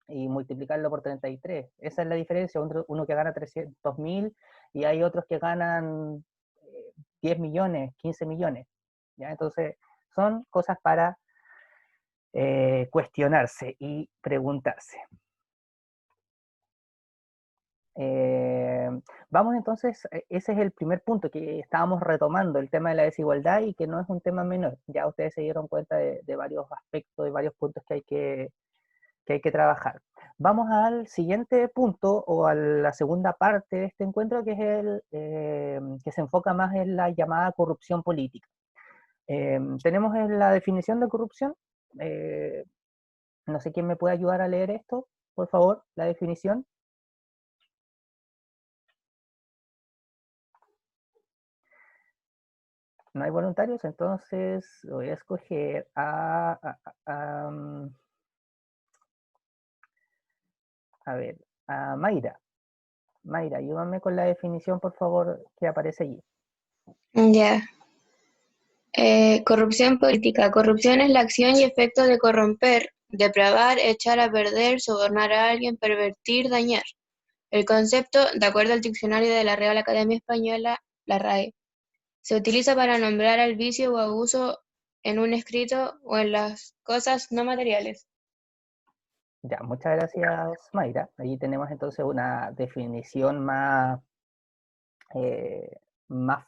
y multiplicarlo por 33. Esa es la diferencia, uno que gana 300.000 y hay otros que ganan 10 millones, 15 millones. ¿Ya? Entonces, son cosas para cuestionarse y preguntarse. Vamos entonces, ese es el primer punto que estábamos retomando, el tema de la desigualdad, y que no es un tema menor. Ya ustedes se dieron cuenta de varios aspectos, de varios puntos que hay que trabajar. Vamos al siguiente punto, o a la segunda parte de este encuentro, que es el que se enfoca más en la llamada corrupción política. Tenemos en la definición de corrupción, no sé quién me puede ayudar a leer esto, por favor, la definición. No hay voluntarios, entonces voy a escoger a ver, a Mayra. Mayra, ayúdame con la definición, por favor, que aparece allí. Ya. Corrupción política. Corrupción es la acción y efecto de corromper, depravar, echar a perder, sobornar a alguien, pervertir, dañar. El concepto, de acuerdo al diccionario de la Real Academia Española, la RAE, se utiliza para nombrar al vicio o abuso en un escrito o en las cosas no materiales. Ya, muchas gracias, Mayra. Allí tenemos entonces una definición más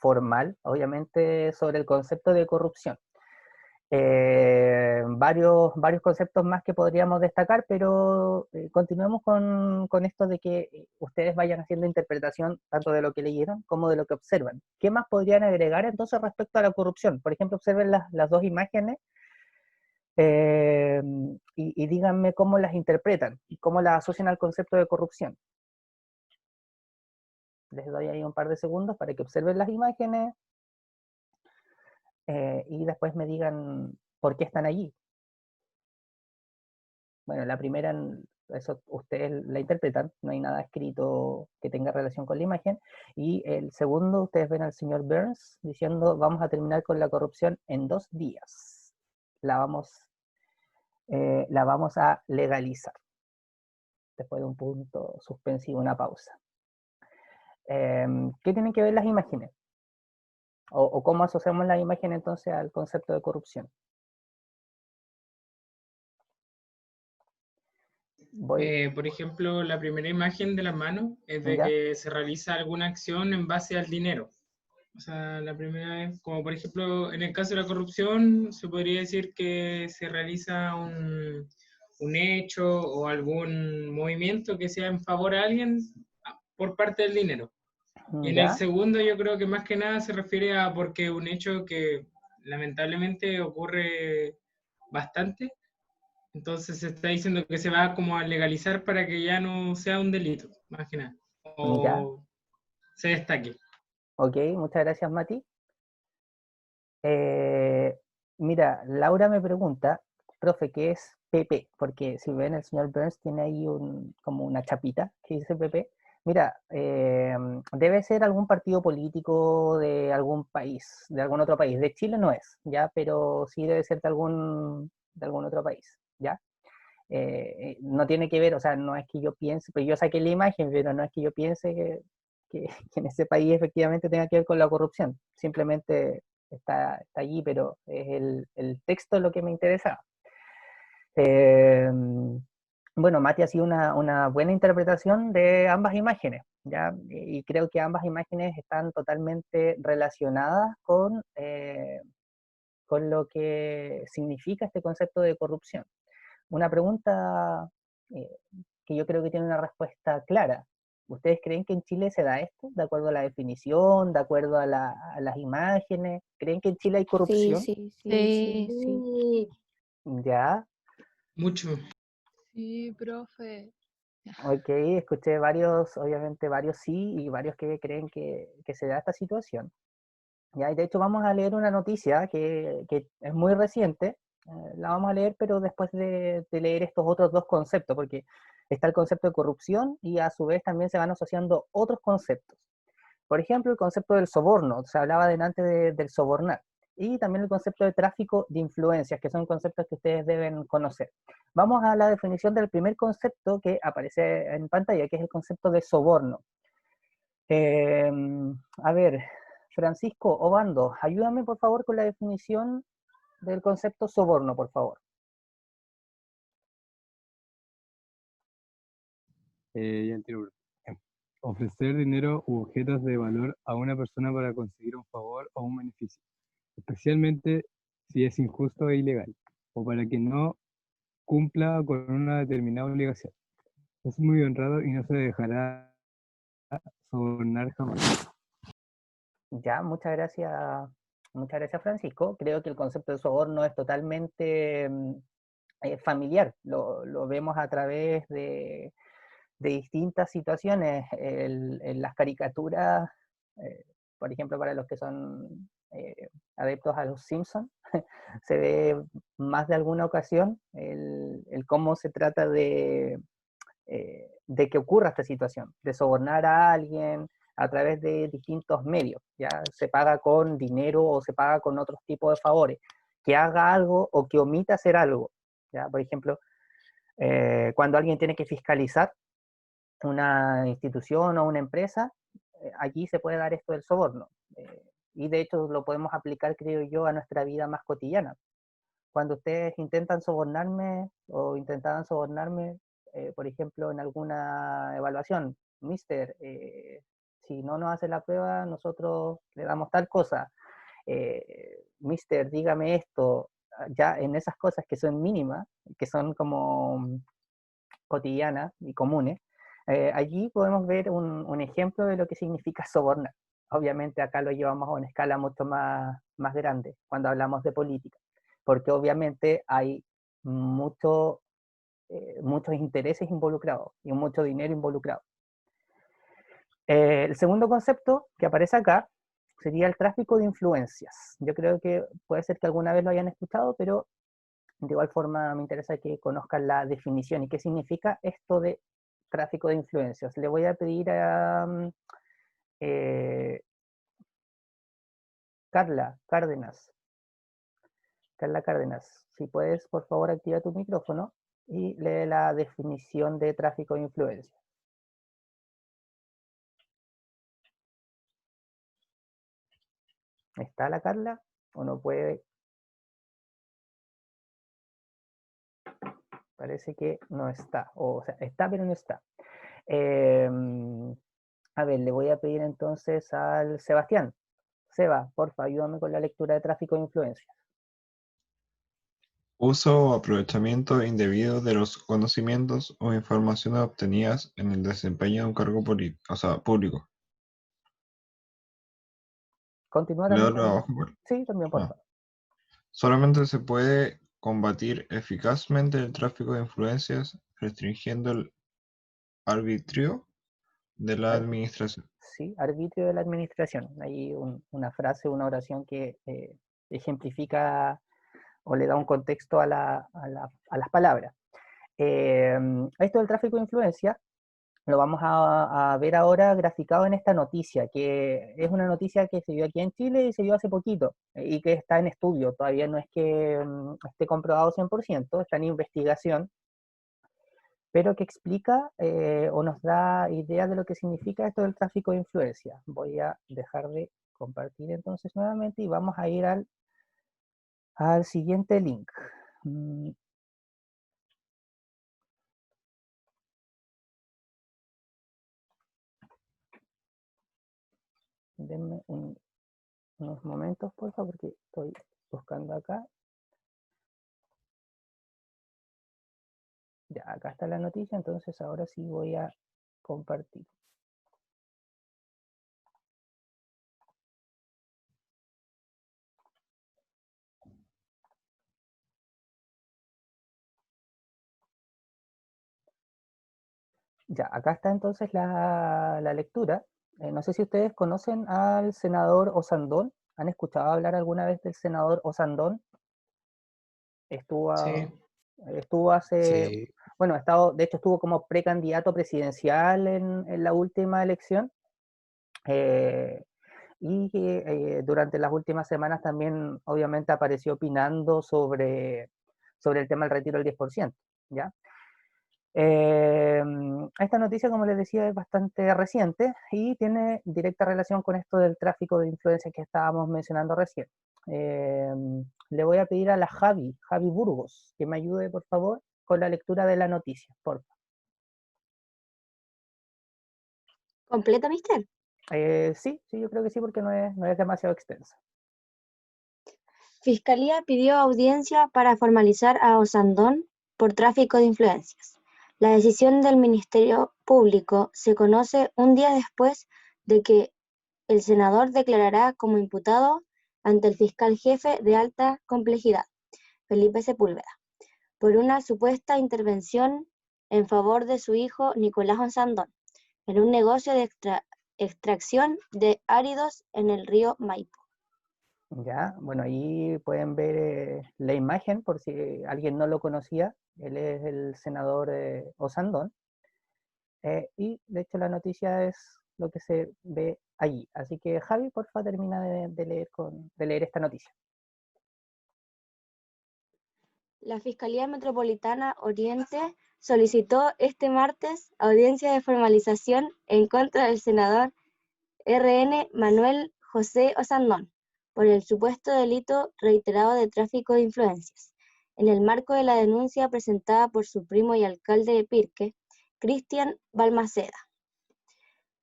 formal, obviamente, sobre el concepto de corrupción. varios conceptos más que podríamos destacar, pero continuemos con esto de que ustedes vayan haciendo interpretación tanto de lo que leyeron como de lo que observan. ¿Qué más podrían agregar entonces respecto a la corrupción? Por ejemplo, observen las dos imágenes y díganme cómo las interpretan y cómo las asocian al concepto de corrupción. Les doy ahí un par de segundos para que observen las imágenes y después me digan por qué están allí. Bueno, la primera, eso ustedes la interpretan, no hay nada escrito que tenga relación con la imagen. Y el segundo, ustedes ven al señor Burns diciendo, vamos a terminar con la corrupción en 2 días. La vamos a legalizar. Después de un punto suspensivo, una pausa. ¿Qué tienen que ver las imágenes? ¿O cómo asociamos la imagen entonces al concepto de corrupción? Por ejemplo, la primera imagen de la mano es de que se realiza alguna acción en base al dinero. O sea, la primera es, como por ejemplo, en el caso de la corrupción, se podría decir que se realiza un hecho o algún movimiento que sea en favor a alguien por parte del dinero. Y en el segundo yo creo que más que nada se refiere a porque un hecho que lamentablemente ocurre bastante, entonces se está diciendo que se va como a legalizar para que ya no sea un delito, más que nada, o se destaque. Ok, muchas gracias, Mati. Mira, Laura me pregunta, profe, ¿qué es PP? Porque si ven, el señor Burns tiene ahí como una chapita que dice PP. Mira, debe ser algún partido político de algún país, de algún otro país. De Chile no es, ¿ya? Pero sí debe ser de algún otro país, ¿ya? No tiene que ver, o sea, no es que yo piense, pues yo saqué la imagen, pero no es que yo piense que en ese país efectivamente tenga que ver con la corrupción. Simplemente está allí, pero es el texto lo que me interesa. Bueno, Mati ha sido una buena interpretación de ambas imágenes, ¿ya? Y creo que ambas imágenes están totalmente relacionadas con lo que significa este concepto de corrupción. Una pregunta que yo creo que tiene una respuesta clara. ¿Ustedes creen que en Chile se da esto? ¿De acuerdo a la definición? ¿De acuerdo a las imágenes? ¿Creen que en Chile hay corrupción? Sí. ¿Ya? Mucho. Sí, profe. Ok, escuché obviamente varios sí y varios que creen que se da esta situación. ¿Ya? Y de hecho vamos a leer una noticia que es muy reciente, la vamos a leer, pero después de leer estos otros dos conceptos, porque está el concepto de corrupción y a su vez también se van asociando otros conceptos. Por ejemplo, el concepto del soborno, se hablaba delante del sobornar, y también el concepto de tráfico de influencias, que son conceptos que ustedes deben conocer. Vamos a la definición del primer concepto que aparece en pantalla, que es el concepto de soborno. A ver, Francisco Obando, ayúdame por favor con la definición del concepto soborno, por favor. Ofrecer dinero u objetos de valor a una persona para conseguir un favor o un beneficio, especialmente si es injusto e ilegal, o para que no cumpla con una determinada obligación. Es muy honrado y no se dejará sobornar jamás. Ya, muchas gracias Francisco. Creo que el concepto de soborno es totalmente familiar. Lo vemos a través de distintas situaciones. En las caricaturas, por ejemplo, para los que son adeptos a los Simpsons, se ve más de alguna ocasión el cómo se trata de que ocurra esta situación, de sobornar a alguien a través de distintos medios, ya se paga con dinero o se paga con otros tipos de favores, que haga algo o que omita hacer algo, ya, por ejemplo, cuando alguien tiene que fiscalizar una institución o una empresa, allí se puede dar esto del soborno, y de hecho lo podemos aplicar, creo yo, a nuestra vida más cotidiana. Cuando ustedes intentan sobornarme o intentaban sobornarme, por ejemplo, en alguna evaluación, mister, si no nos hace la prueba, nosotros le damos tal cosa. Mister, dígame esto, ya en esas cosas que son mínimas, que son como cotidianas y comunes, allí podemos ver un ejemplo de lo que significa sobornar. Obviamente acá lo llevamos a una escala mucho más grande cuando hablamos de política, porque obviamente hay muchos intereses involucrados y mucho dinero involucrado. El segundo concepto que aparece acá sería el tráfico de influencias. Yo creo que puede ser que alguna vez lo hayan escuchado, pero de igual forma me interesa que conozcan la definición y qué significa esto de tráfico de influencias. Le voy a pedir a Carla Cárdenas, si puedes por favor activa tu micrófono y lee la definición de tráfico de influencias. ¿Está la Carla o no puede? Parece que no está, o sea, está pero no está. A ver, le voy a pedir entonces al Sebastián. Seba, porfa, ayúdame con la lectura de tráfico de influencias. Uso o aprovechamiento indebido de los conocimientos o informaciones obtenidas en el desempeño de un cargo público. Continúa Leo también. lo de abajo, Sí, también, por favor. Solamente se puede combatir eficazmente el tráfico de influencias restringiendo el arbitrio de la administración. Sí, arbitrio de la administración. Hay una frase, una oración que ejemplifica o le da un contexto a las palabras. Esto del tráfico de influencia lo vamos a ver ahora graficado en esta noticia, que es una noticia que se vio aquí en Chile y se vio hace poquito, y que está en estudio, todavía no es que esté comprobado 100%, está en investigación, pero que explica o nos da idea de lo que significa esto del tráfico de influencia. Voy a dejar de compartir entonces nuevamente y vamos a ir al siguiente link. Denme unos momentos, por favor, porque estoy buscando acá. Ya, acá está la noticia, entonces ahora sí voy a compartir. Ya, acá está entonces la lectura. No sé si ustedes conocen al senador Osandón. ¿Han escuchado hablar alguna vez del senador Osandón? Estuvo hace... Sí. Bueno, de hecho estuvo como precandidato presidencial en la última elección. Y durante las últimas semanas también obviamente apareció opinando sobre el tema del retiro del 10%, ¿ya? Esta noticia, como les decía, es bastante reciente y tiene directa relación con esto del tráfico de influencias que estábamos mencionando recién. Le voy a pedir a la Javi Burgos, que me ayude, por favor, con la lectura de la noticia, por favor. ¿Completa, mister? Sí, yo creo que sí, porque no es demasiado extensa. Fiscalía pidió audiencia para formalizar a Osandón por tráfico de influencias. La decisión del Ministerio Público se conoce un día después de que el senador declarará como imputado ante el fiscal jefe de alta complejidad, Felipe Sepúlveda, por una supuesta intervención en favor de su hijo Nicolás Osandón en un negocio de extracción de áridos en el río Maipo. Ya, bueno, ahí pueden ver la imagen por si alguien no lo conocía. Él es el senador Osandón. Y de hecho la noticia es lo que se ve allí. Así que Javi, porfa, termina de leer esta noticia. La Fiscalía Metropolitana Oriente solicitó este martes audiencia de formalización en contra del senador RN Manuel José Osandón por el supuesto delito reiterado de tráfico de influencias, en el marco de la denuncia presentada por su primo y alcalde de Pirque, Cristian Balmaceda.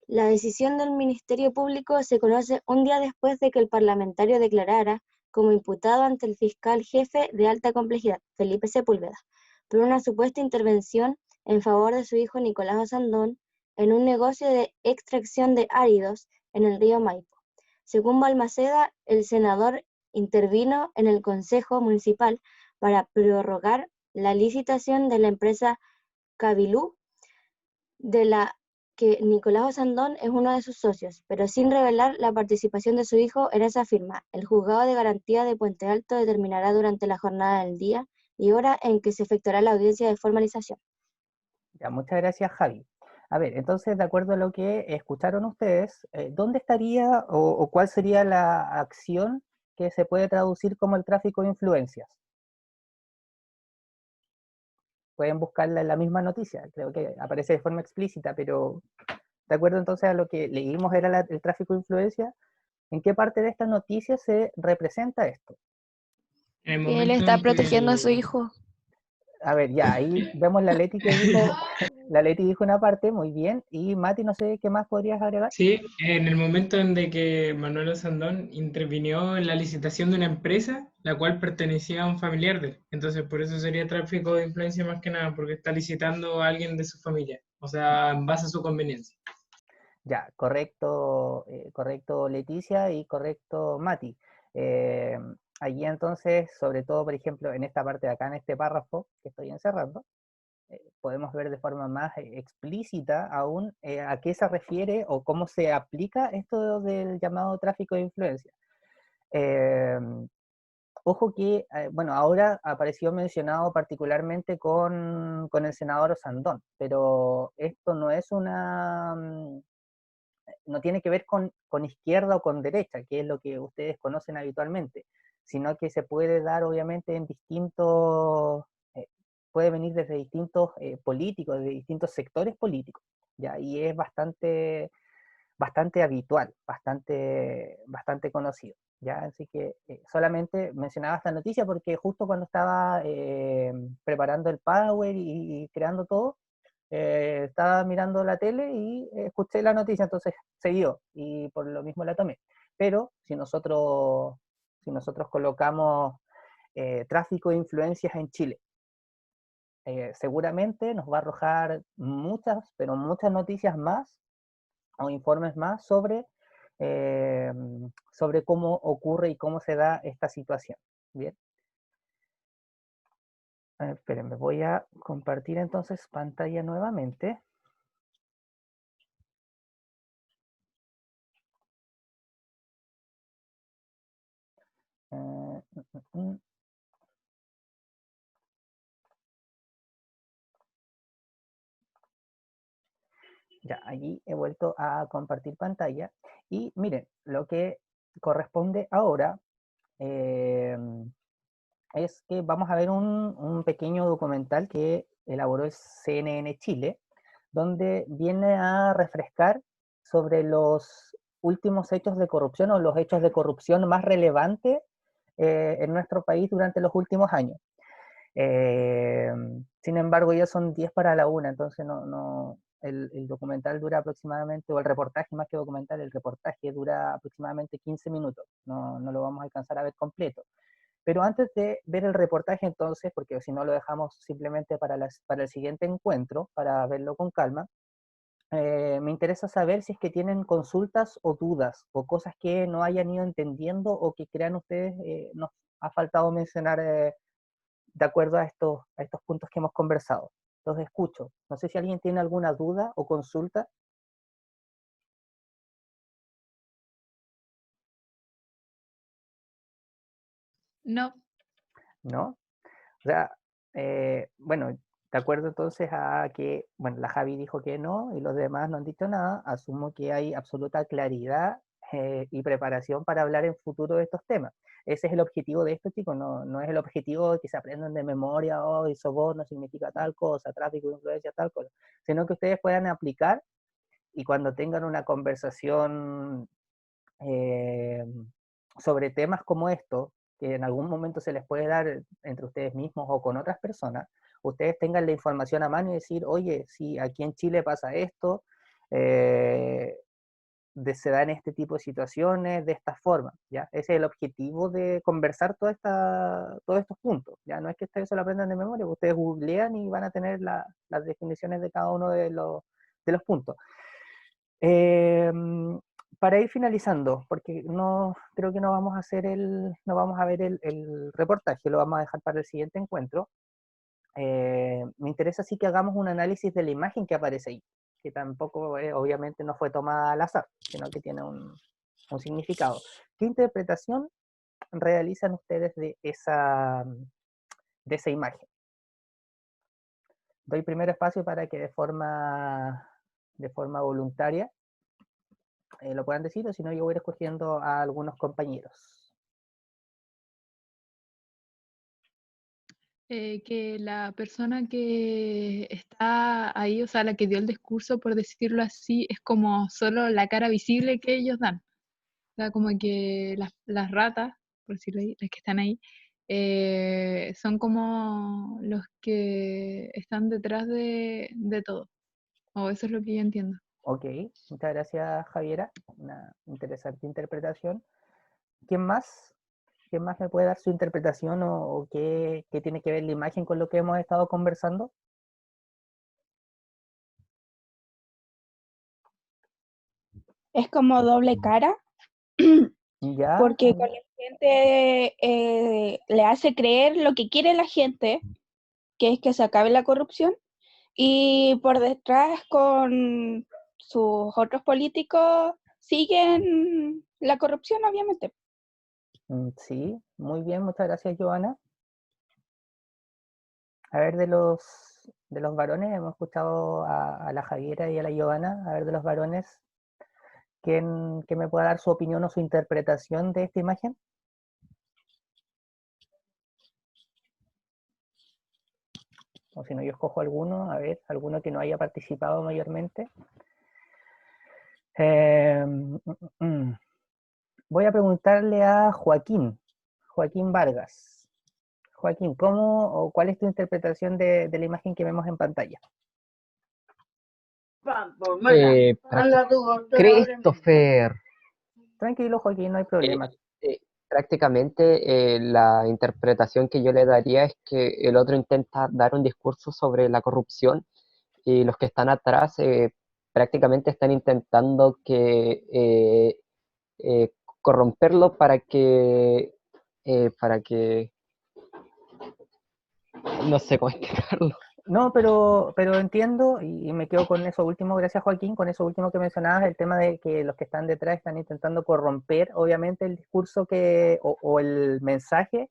La decisión del Ministerio Público se conoce un día después de que el parlamentario declarara como imputado ante el fiscal jefe de alta complejidad, Felipe Sepúlveda, por una supuesta intervención en favor de su hijo Nicolás Osandón en un negocio de extracción de áridos en el río Maipo. Según Balmaceda, el senador intervino en el Consejo Municipal para prorrogar la licitación de la empresa Cabilú, de la que Nicolás Osandón es uno de sus socios, pero sin revelar la participación de su hijo en esa firma. El juzgado de garantía de Puente Alto determinará durante la jornada del día y hora en que se efectuará la audiencia de formalización. Ya, muchas gracias, Javi. A ver, entonces, de acuerdo a lo que escucharon ustedes, ¿dónde estaría o cuál sería la acción que se puede traducir como el tráfico de influencias? Pueden buscarla en la misma noticia, creo que aparece de forma explícita, pero de acuerdo entonces a lo que leímos era el tráfico de influencias, ¿en qué parte de esta noticia se representa esto? En el Que él momento está en que protegiendo a su hijo. A ver, ya, ahí vemos la Leti que dijo, la Leti dijo una parte, muy bien, y Mati, no sé qué más podrías agregar. Sí, en el momento en de que Manuel Osandón intervinió en la licitación de una empresa, la cual pertenecía a un familiar de él. Entonces, por eso sería tráfico de influencia más que nada, porque está licitando a alguien de su familia, o sea, en base a su conveniencia. Ya, correcto, correcto Leticia y correcto Mati. Allí entonces, sobre todo, por ejemplo, en esta parte de acá, en este párrafo que estoy encerrando, podemos ver de forma más explícita aún a qué se refiere o cómo se aplica esto del llamado tráfico de influencia. Ojo que, bueno, ahora apareció mencionado particularmente con el senador Osandón, pero esto no es no tiene que ver con izquierda o con derecha, que es lo que ustedes conocen habitualmente, sino que se puede dar obviamente en distintos, puede venir desde distintos políticos, de distintos sectores políticos, ¿ya? Y es bastante habitual, bastante conocido, ¿ya? Así que solamente mencionaba esta noticia porque justo cuando estaba preparando el Power y creando todo, estaba mirando la tele y escuché la noticia, entonces se dio, y por lo mismo la tomé. Pero si nosotros colocamos tráfico de influencias en Chile, seguramente nos va a arrojar muchas, pero muchas noticias más o informes más sobre cómo ocurre y cómo se da esta situación. Bien. Espérenme, voy a compartir entonces pantalla nuevamente. Ya, allí he vuelto a compartir pantalla y miren, lo que corresponde ahora es que vamos a ver un pequeño documental que elaboró el CNN Chile, donde viene a refrescar sobre los últimos hechos de corrupción o los hechos de corrupción más relevantes en nuestro país durante los últimos años. Sin embargo, ya son 10 para la 1, entonces el documental dura aproximadamente, o el reportaje más que documental, el reportaje dura aproximadamente 15 minutos, no lo vamos a alcanzar a ver completo. Pero antes de ver el reportaje entonces, porque si no lo dejamos simplemente para el siguiente encuentro, para verlo con calma, me interesa saber si es que tienen consultas o dudas, o cosas que no hayan ido entendiendo o que crean ustedes nos ha faltado mencionar de acuerdo a estos puntos que hemos conversado. Los escucho. No sé si alguien tiene alguna duda o consulta. No. ¿No? O sea, bueno, de acuerdo entonces a que, bueno, la Javi dijo que no y los demás no han dicho nada, asumo que hay absoluta claridad y preparación para hablar en futuro de estos temas. Ese es el objetivo de esto, chicos, no es el objetivo de que se aprendan de memoria, oh, soborno significa tal cosa, tráfico de influencia tal cosa, sino que ustedes puedan aplicar y cuando tengan una conversación sobre temas como estos, que en algún momento se les puede dar entre ustedes mismos o con otras personas, ustedes tengan la información a mano y decir, oye, si aquí en Chile pasa esto, se dan este tipo de situaciones de esta forma, ¿ya? Ese es el objetivo de conversar todos estos puntos, ¿ya? No es que ustedes se lo aprendan de memoria, ustedes googlean y van a tener las definiciones de cada uno de los puntos. Para ir finalizando, porque creo que no vamos a ver el reportaje, lo vamos a dejar para el siguiente encuentro. Me interesa sí que hagamos un análisis de la imagen que aparece ahí, que tampoco obviamente no fue tomada al azar, sino que tiene un significado. ¿Qué interpretación realizan ustedes de esa imagen? Doy primero espacio para que de forma voluntaria lo puedan decir, o si no yo voy a ir escogiendo a algunos compañeros. Que la persona que está ahí, o sea, la que dio el discurso, por decirlo así, es como solo la cara visible que ellos dan. O sea, como que las ratas, por decirlo ahí, las que están ahí, son como los que están detrás de todo. O eso es lo que yo entiendo. Ok, muchas gracias, Javiera. Una interesante interpretación. ¿Quién más? ¿Quién más me puede dar su interpretación o qué tiene que ver la imagen con lo que hemos estado conversando? Es como doble cara, ¿Ya? porque con la gente le hace creer lo que quiere la gente, que es que se acabe la corrupción, y por detrás con sus otros políticos siguen la corrupción, obviamente. Sí, muy bien, muchas gracias, Joana. A ver, de los varones, hemos escuchado a la Javiera y a la Joana. A ver, de los varones, ¿quién me pueda dar su opinión o su interpretación de esta imagen? O si no, yo escojo alguno, a ver, alguno que no haya participado mayormente. Voy a preguntarle a Joaquín Vargas. Joaquín, ¿cuál es tu interpretación de la imagen que vemos en pantalla? Christopher. Tranquilo, Joaquín, no hay problema. Prácticamente la interpretación que yo le daría es que el otro intenta dar un discurso sobre la corrupción y los que están atrás prácticamente están intentando corromperlo para que no sé cómo explicarlo. No, pero entiendo y me quedo con eso último, gracias Joaquín, con eso último que mencionabas, el tema de que los que están detrás están intentando corromper, obviamente, el discurso o el mensaje.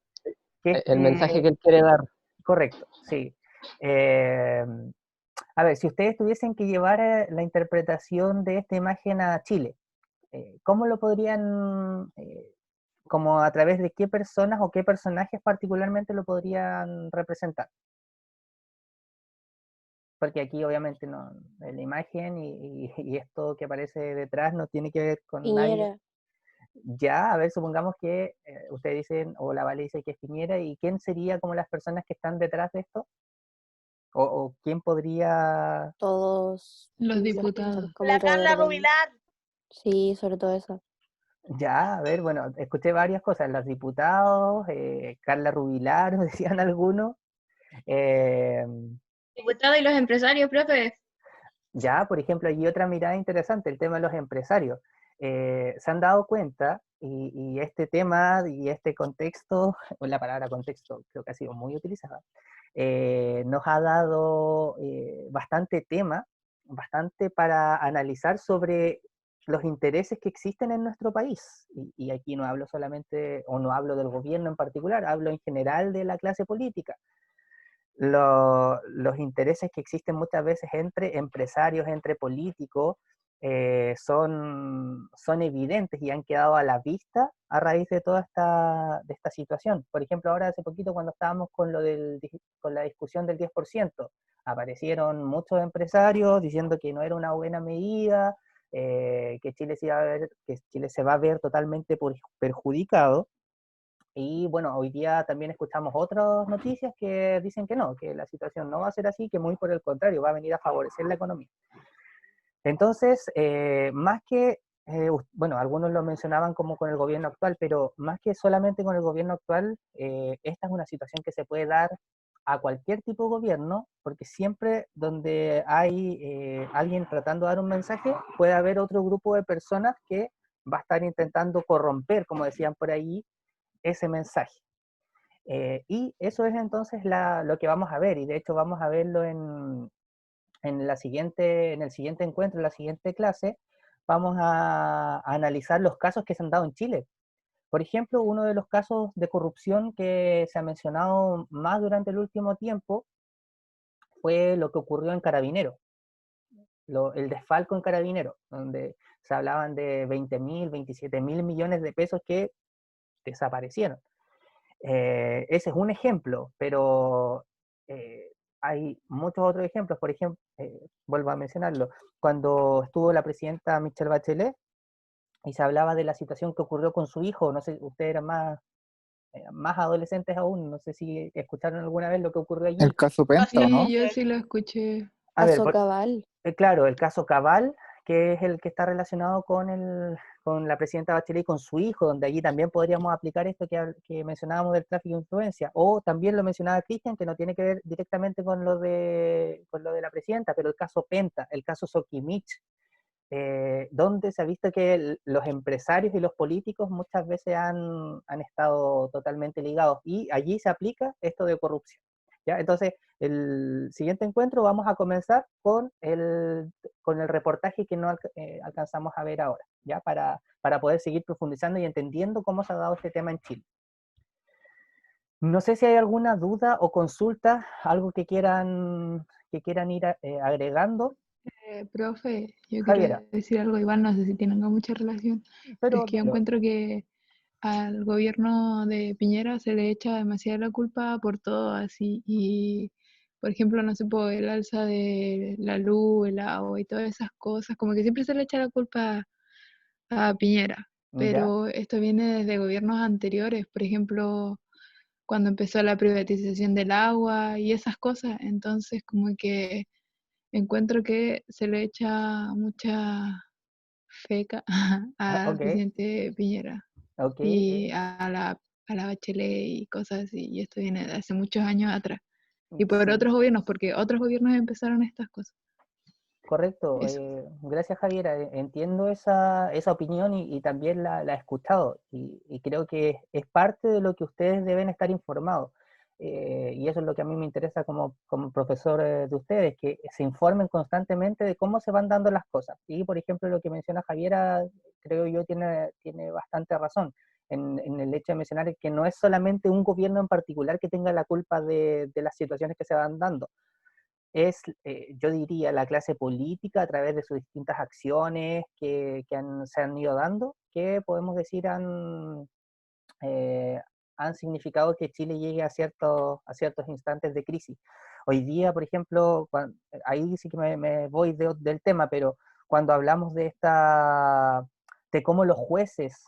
El mensaje que él quiere dar. Correcto, sí. A ver, si ustedes tuviesen que llevar la interpretación de esta imagen a Chile, ¿cómo lo podrían, como a través de qué personas o qué personajes particularmente lo podrían representar? Porque aquí obviamente no, la imagen y esto que aparece detrás no tiene que ver con nadie. Ya, a ver, supongamos que ustedes dicen, o la Vale dice que es Piñera, ¿y quién sería como las personas que están detrás de esto? ¿O quién podría...? Todos los diputados. La Carla Rubilar. Sí, sobre todo eso. Ya, a ver, bueno, escuché varias cosas, los diputados, Carla Rubilar, decían algunos. Diputados y los empresarios, profe. Ya, por ejemplo, hay otra mirada interesante, el tema de los empresarios. Se han dado cuenta, y este tema y este contexto, o la palabra contexto creo que ha sido muy utilizada, nos ha dado bastante tema, bastante para analizar sobre los intereses que existen en nuestro país. Y aquí no hablo solamente, o no hablo del gobierno en particular, hablo en general de la clase política. Los intereses que existen muchas veces entre empresarios, entre políticos, son evidentes y han quedado a la vista a raíz de toda esta situación. Por ejemplo, ahora hace poquito cuando estábamos con la discusión del 10%, aparecieron muchos empresarios diciendo que no era una buena medida, que Chile se va a ver totalmente perjudicado. Y bueno, hoy día también escuchamos otras noticias que dicen que no, que la situación no va a ser así, que muy por el contrario, va a venir a favorecer la economía. Entonces, más que bueno, algunos lo mencionaban como con el gobierno actual, pero más que solamente con el gobierno actual, esta es una situación que se puede dar a cualquier tipo de gobierno, porque siempre donde hay alguien tratando de dar un mensaje, puede haber otro grupo de personas que va a estar intentando corromper, como decían por ahí, ese mensaje. Y eso es entonces lo que vamos a ver, y de hecho vamos a verlo en el siguiente encuentro, en la siguiente clase, vamos a analizar los casos que se han dado en Chile. Por ejemplo, uno de los casos de corrupción que se ha mencionado más durante el último tiempo fue lo que ocurrió en Carabineros, el desfalco en Carabineros, donde se hablaban de 20.000, 27.000 millones de pesos que desaparecieron. Ese es un ejemplo, pero hay muchos otros ejemplos. Por ejemplo, vuelvo a mencionarlo, cuando estuvo la presidenta Michelle Bachelet y se hablaba de la situación que ocurrió con su hijo, no sé, ustedes eran más adolescentes aún, no sé si escucharon alguna vez lo que ocurrió allí. El caso Penta, ¿o no? Sí, yo sí lo escuché. A ver, Cabal. Claro, el caso Cabal, que es el que está relacionado con la presidenta Bachelet y con su hijo, donde allí también podríamos aplicar esto que mencionábamos del tráfico de influencia, o también lo mencionaba Cristian, que no tiene que ver directamente con lo de la presidenta, pero el caso Penta, el caso Soquimich, donde se ha visto que los empresarios y los políticos muchas veces han estado totalmente ligados, y allí se aplica esto de corrupción. ¿Ya? Entonces, el siguiente encuentro vamos a comenzar con el reportaje que no alcanzamos a ver ahora, ¿ya? Para poder seguir profundizando y entendiendo cómo se ha dado este tema en Chile. No sé si hay alguna duda o consulta, algo que quieran ir agregando. Profe, yo Javiera. quería decir algo, igual no sé si tienen mucha relación, pero es que yo encuentro que al gobierno de Piñera se le echa demasiada la culpa por todo así, y por ejemplo, no sé, por el alza de la luz, el agua y todas esas cosas, como que siempre se le echa la culpa a Piñera, pero esto viene desde gobiernos anteriores, por ejemplo, cuando empezó la privatización del agua y esas cosas, entonces como que encuentro que se le echa mucha feca al presidente Piñera y a la Bachelet y cosas así, y esto viene de hace muchos años atrás. Y por otros gobiernos, porque otros gobiernos empezaron estas cosas. Correcto, gracias Javiera, entiendo esa opinión y también la he escuchado, y creo que es parte de lo que ustedes deben estar informados, y eso es lo que a mí me interesa como profesor de ustedes, que se informen constantemente de cómo se van dando las cosas. Y por ejemplo lo que menciona Javiera, creo yo tiene bastante razón en el hecho de mencionar que no es solamente un gobierno en particular que tenga la culpa de las situaciones que se van dando. Es, yo diría, la clase política a través de sus distintas acciones que se han ido dando, que podemos decir han significado que Chile llegue a ciertos instantes de crisis. Hoy día, por ejemplo, ahí sí que me voy del tema, pero cuando hablamos de cómo los jueces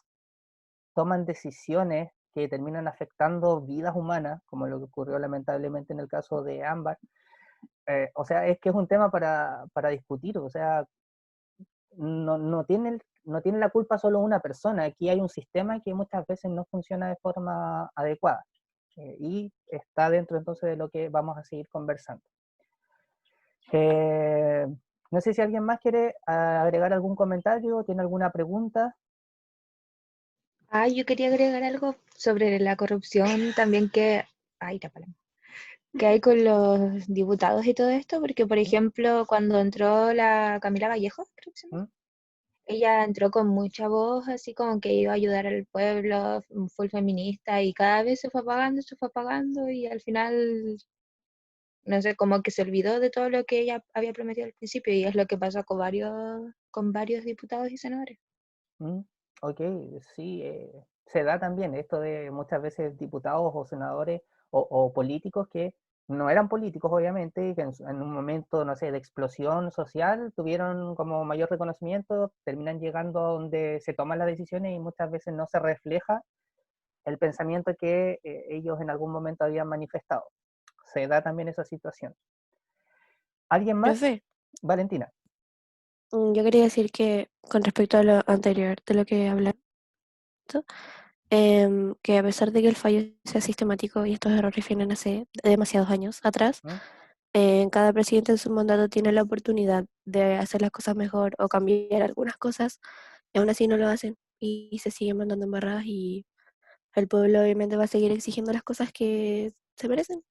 toman decisiones que terminan afectando vidas humanas, como lo que ocurrió lamentablemente en el caso de Ámbar, o sea, es que es un tema para discutir, o sea, no tiene la culpa solo una persona, aquí hay un sistema que muchas veces no funciona de forma adecuada, y está dentro entonces de lo que vamos a seguir conversando. No sé si alguien más quiere agregar algún comentario, tiene alguna pregunta. Yo quería agregar algo sobre la corrupción también que hay con los diputados y todo esto, porque por ejemplo cuando entró la Camila Vallejo, creo que se llama, ella entró con mucha voz, así como que iba a ayudar al pueblo, fue feminista, y cada vez se fue apagando, y al final, no sé, como que se olvidó de todo lo que ella había prometido al principio, y es lo que pasó con varios diputados y senadores. Ok, sí, se da también esto de muchas veces diputados o senadores o políticos que no eran políticos, obviamente, y que en un momento, no sé, de explosión social tuvieron como mayor reconocimiento, terminan llegando a donde se toman las decisiones y muchas veces no se refleja el pensamiento que ellos en algún momento habían manifestado. Se da también esa situación. ¿Alguien más? Profe. Valentina. Yo quería decir que con respecto a lo anterior, de lo que hablaron, que a pesar de que el fallo sea sistemático y estos errores vienen hace demasiados años atrás, cada presidente en su mandato tiene la oportunidad de hacer las cosas mejor o cambiar algunas cosas, y aún así no lo hacen y se siguen mandando embarradas, y el pueblo obviamente va a seguir exigiendo las cosas que se merecen.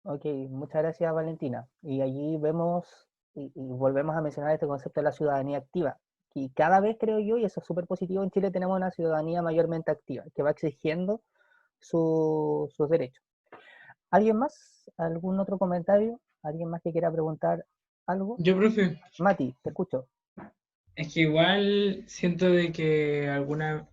Ok, muchas gracias Valentina. Y allí vemos y volvemos a mencionar este concepto de la ciudadanía activa. Y cada vez creo yo, y eso es súper positivo, en Chile tenemos una ciudadanía mayormente activa, que va exigiendo sus derechos. ¿Alguien más? ¿Algún otro comentario? ¿Alguien más que quiera preguntar algo? Yo, profe. Mati, te escucho. Es que igual siento de que algunas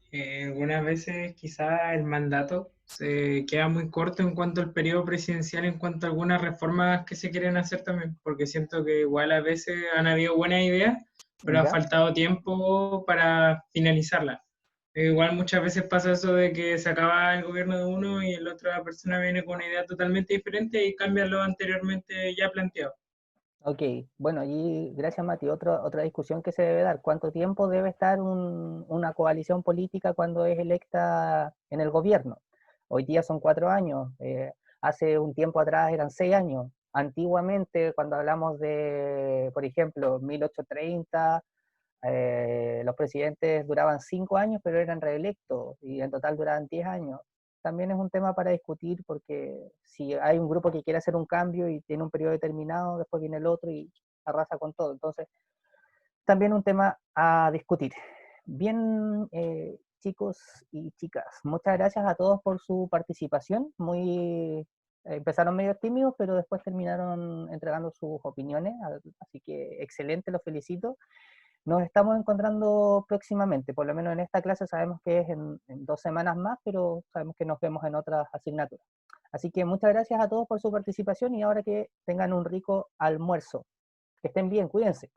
veces quizá el mandato se queda muy corto en cuanto al periodo presidencial, en cuanto a algunas reformas que se quieren hacer también, porque siento que igual a veces han habido buenas ideas, pero ha ¿Ya? faltado tiempo para finalizarlas. Igual muchas veces pasa eso de que se acaba el gobierno de uno y la otra persona viene con una idea totalmente diferente y cambia lo anteriormente ya planteado. Ok, bueno, allí, gracias Mati, otra discusión que se debe dar. ¿Cuánto tiempo debe estar una coalición política cuando es electa en el gobierno? Hoy día son 4 años, hace un tiempo atrás eran 6 años. Antiguamente, cuando hablamos de, por ejemplo, 1830, los presidentes duraban 5 años, pero eran reelectos y en total duraban 10 años. También es un tema para discutir porque si hay un grupo que quiere hacer un cambio y tiene un periodo determinado, después viene el otro y arrasa con todo. Entonces, también un tema a discutir. Bien, chicos y chicas, muchas gracias a todos por su participación. Empezaron medio tímidos, pero después terminaron entregando sus opiniones, así que excelente, los felicito. Nos estamos encontrando próximamente, por lo menos en esta clase sabemos que es en 2 semanas más, pero sabemos que nos vemos en otras asignaturas. Así que muchas gracias a todos por su participación y ahora que tengan un rico almuerzo. Que estén bien, cuídense.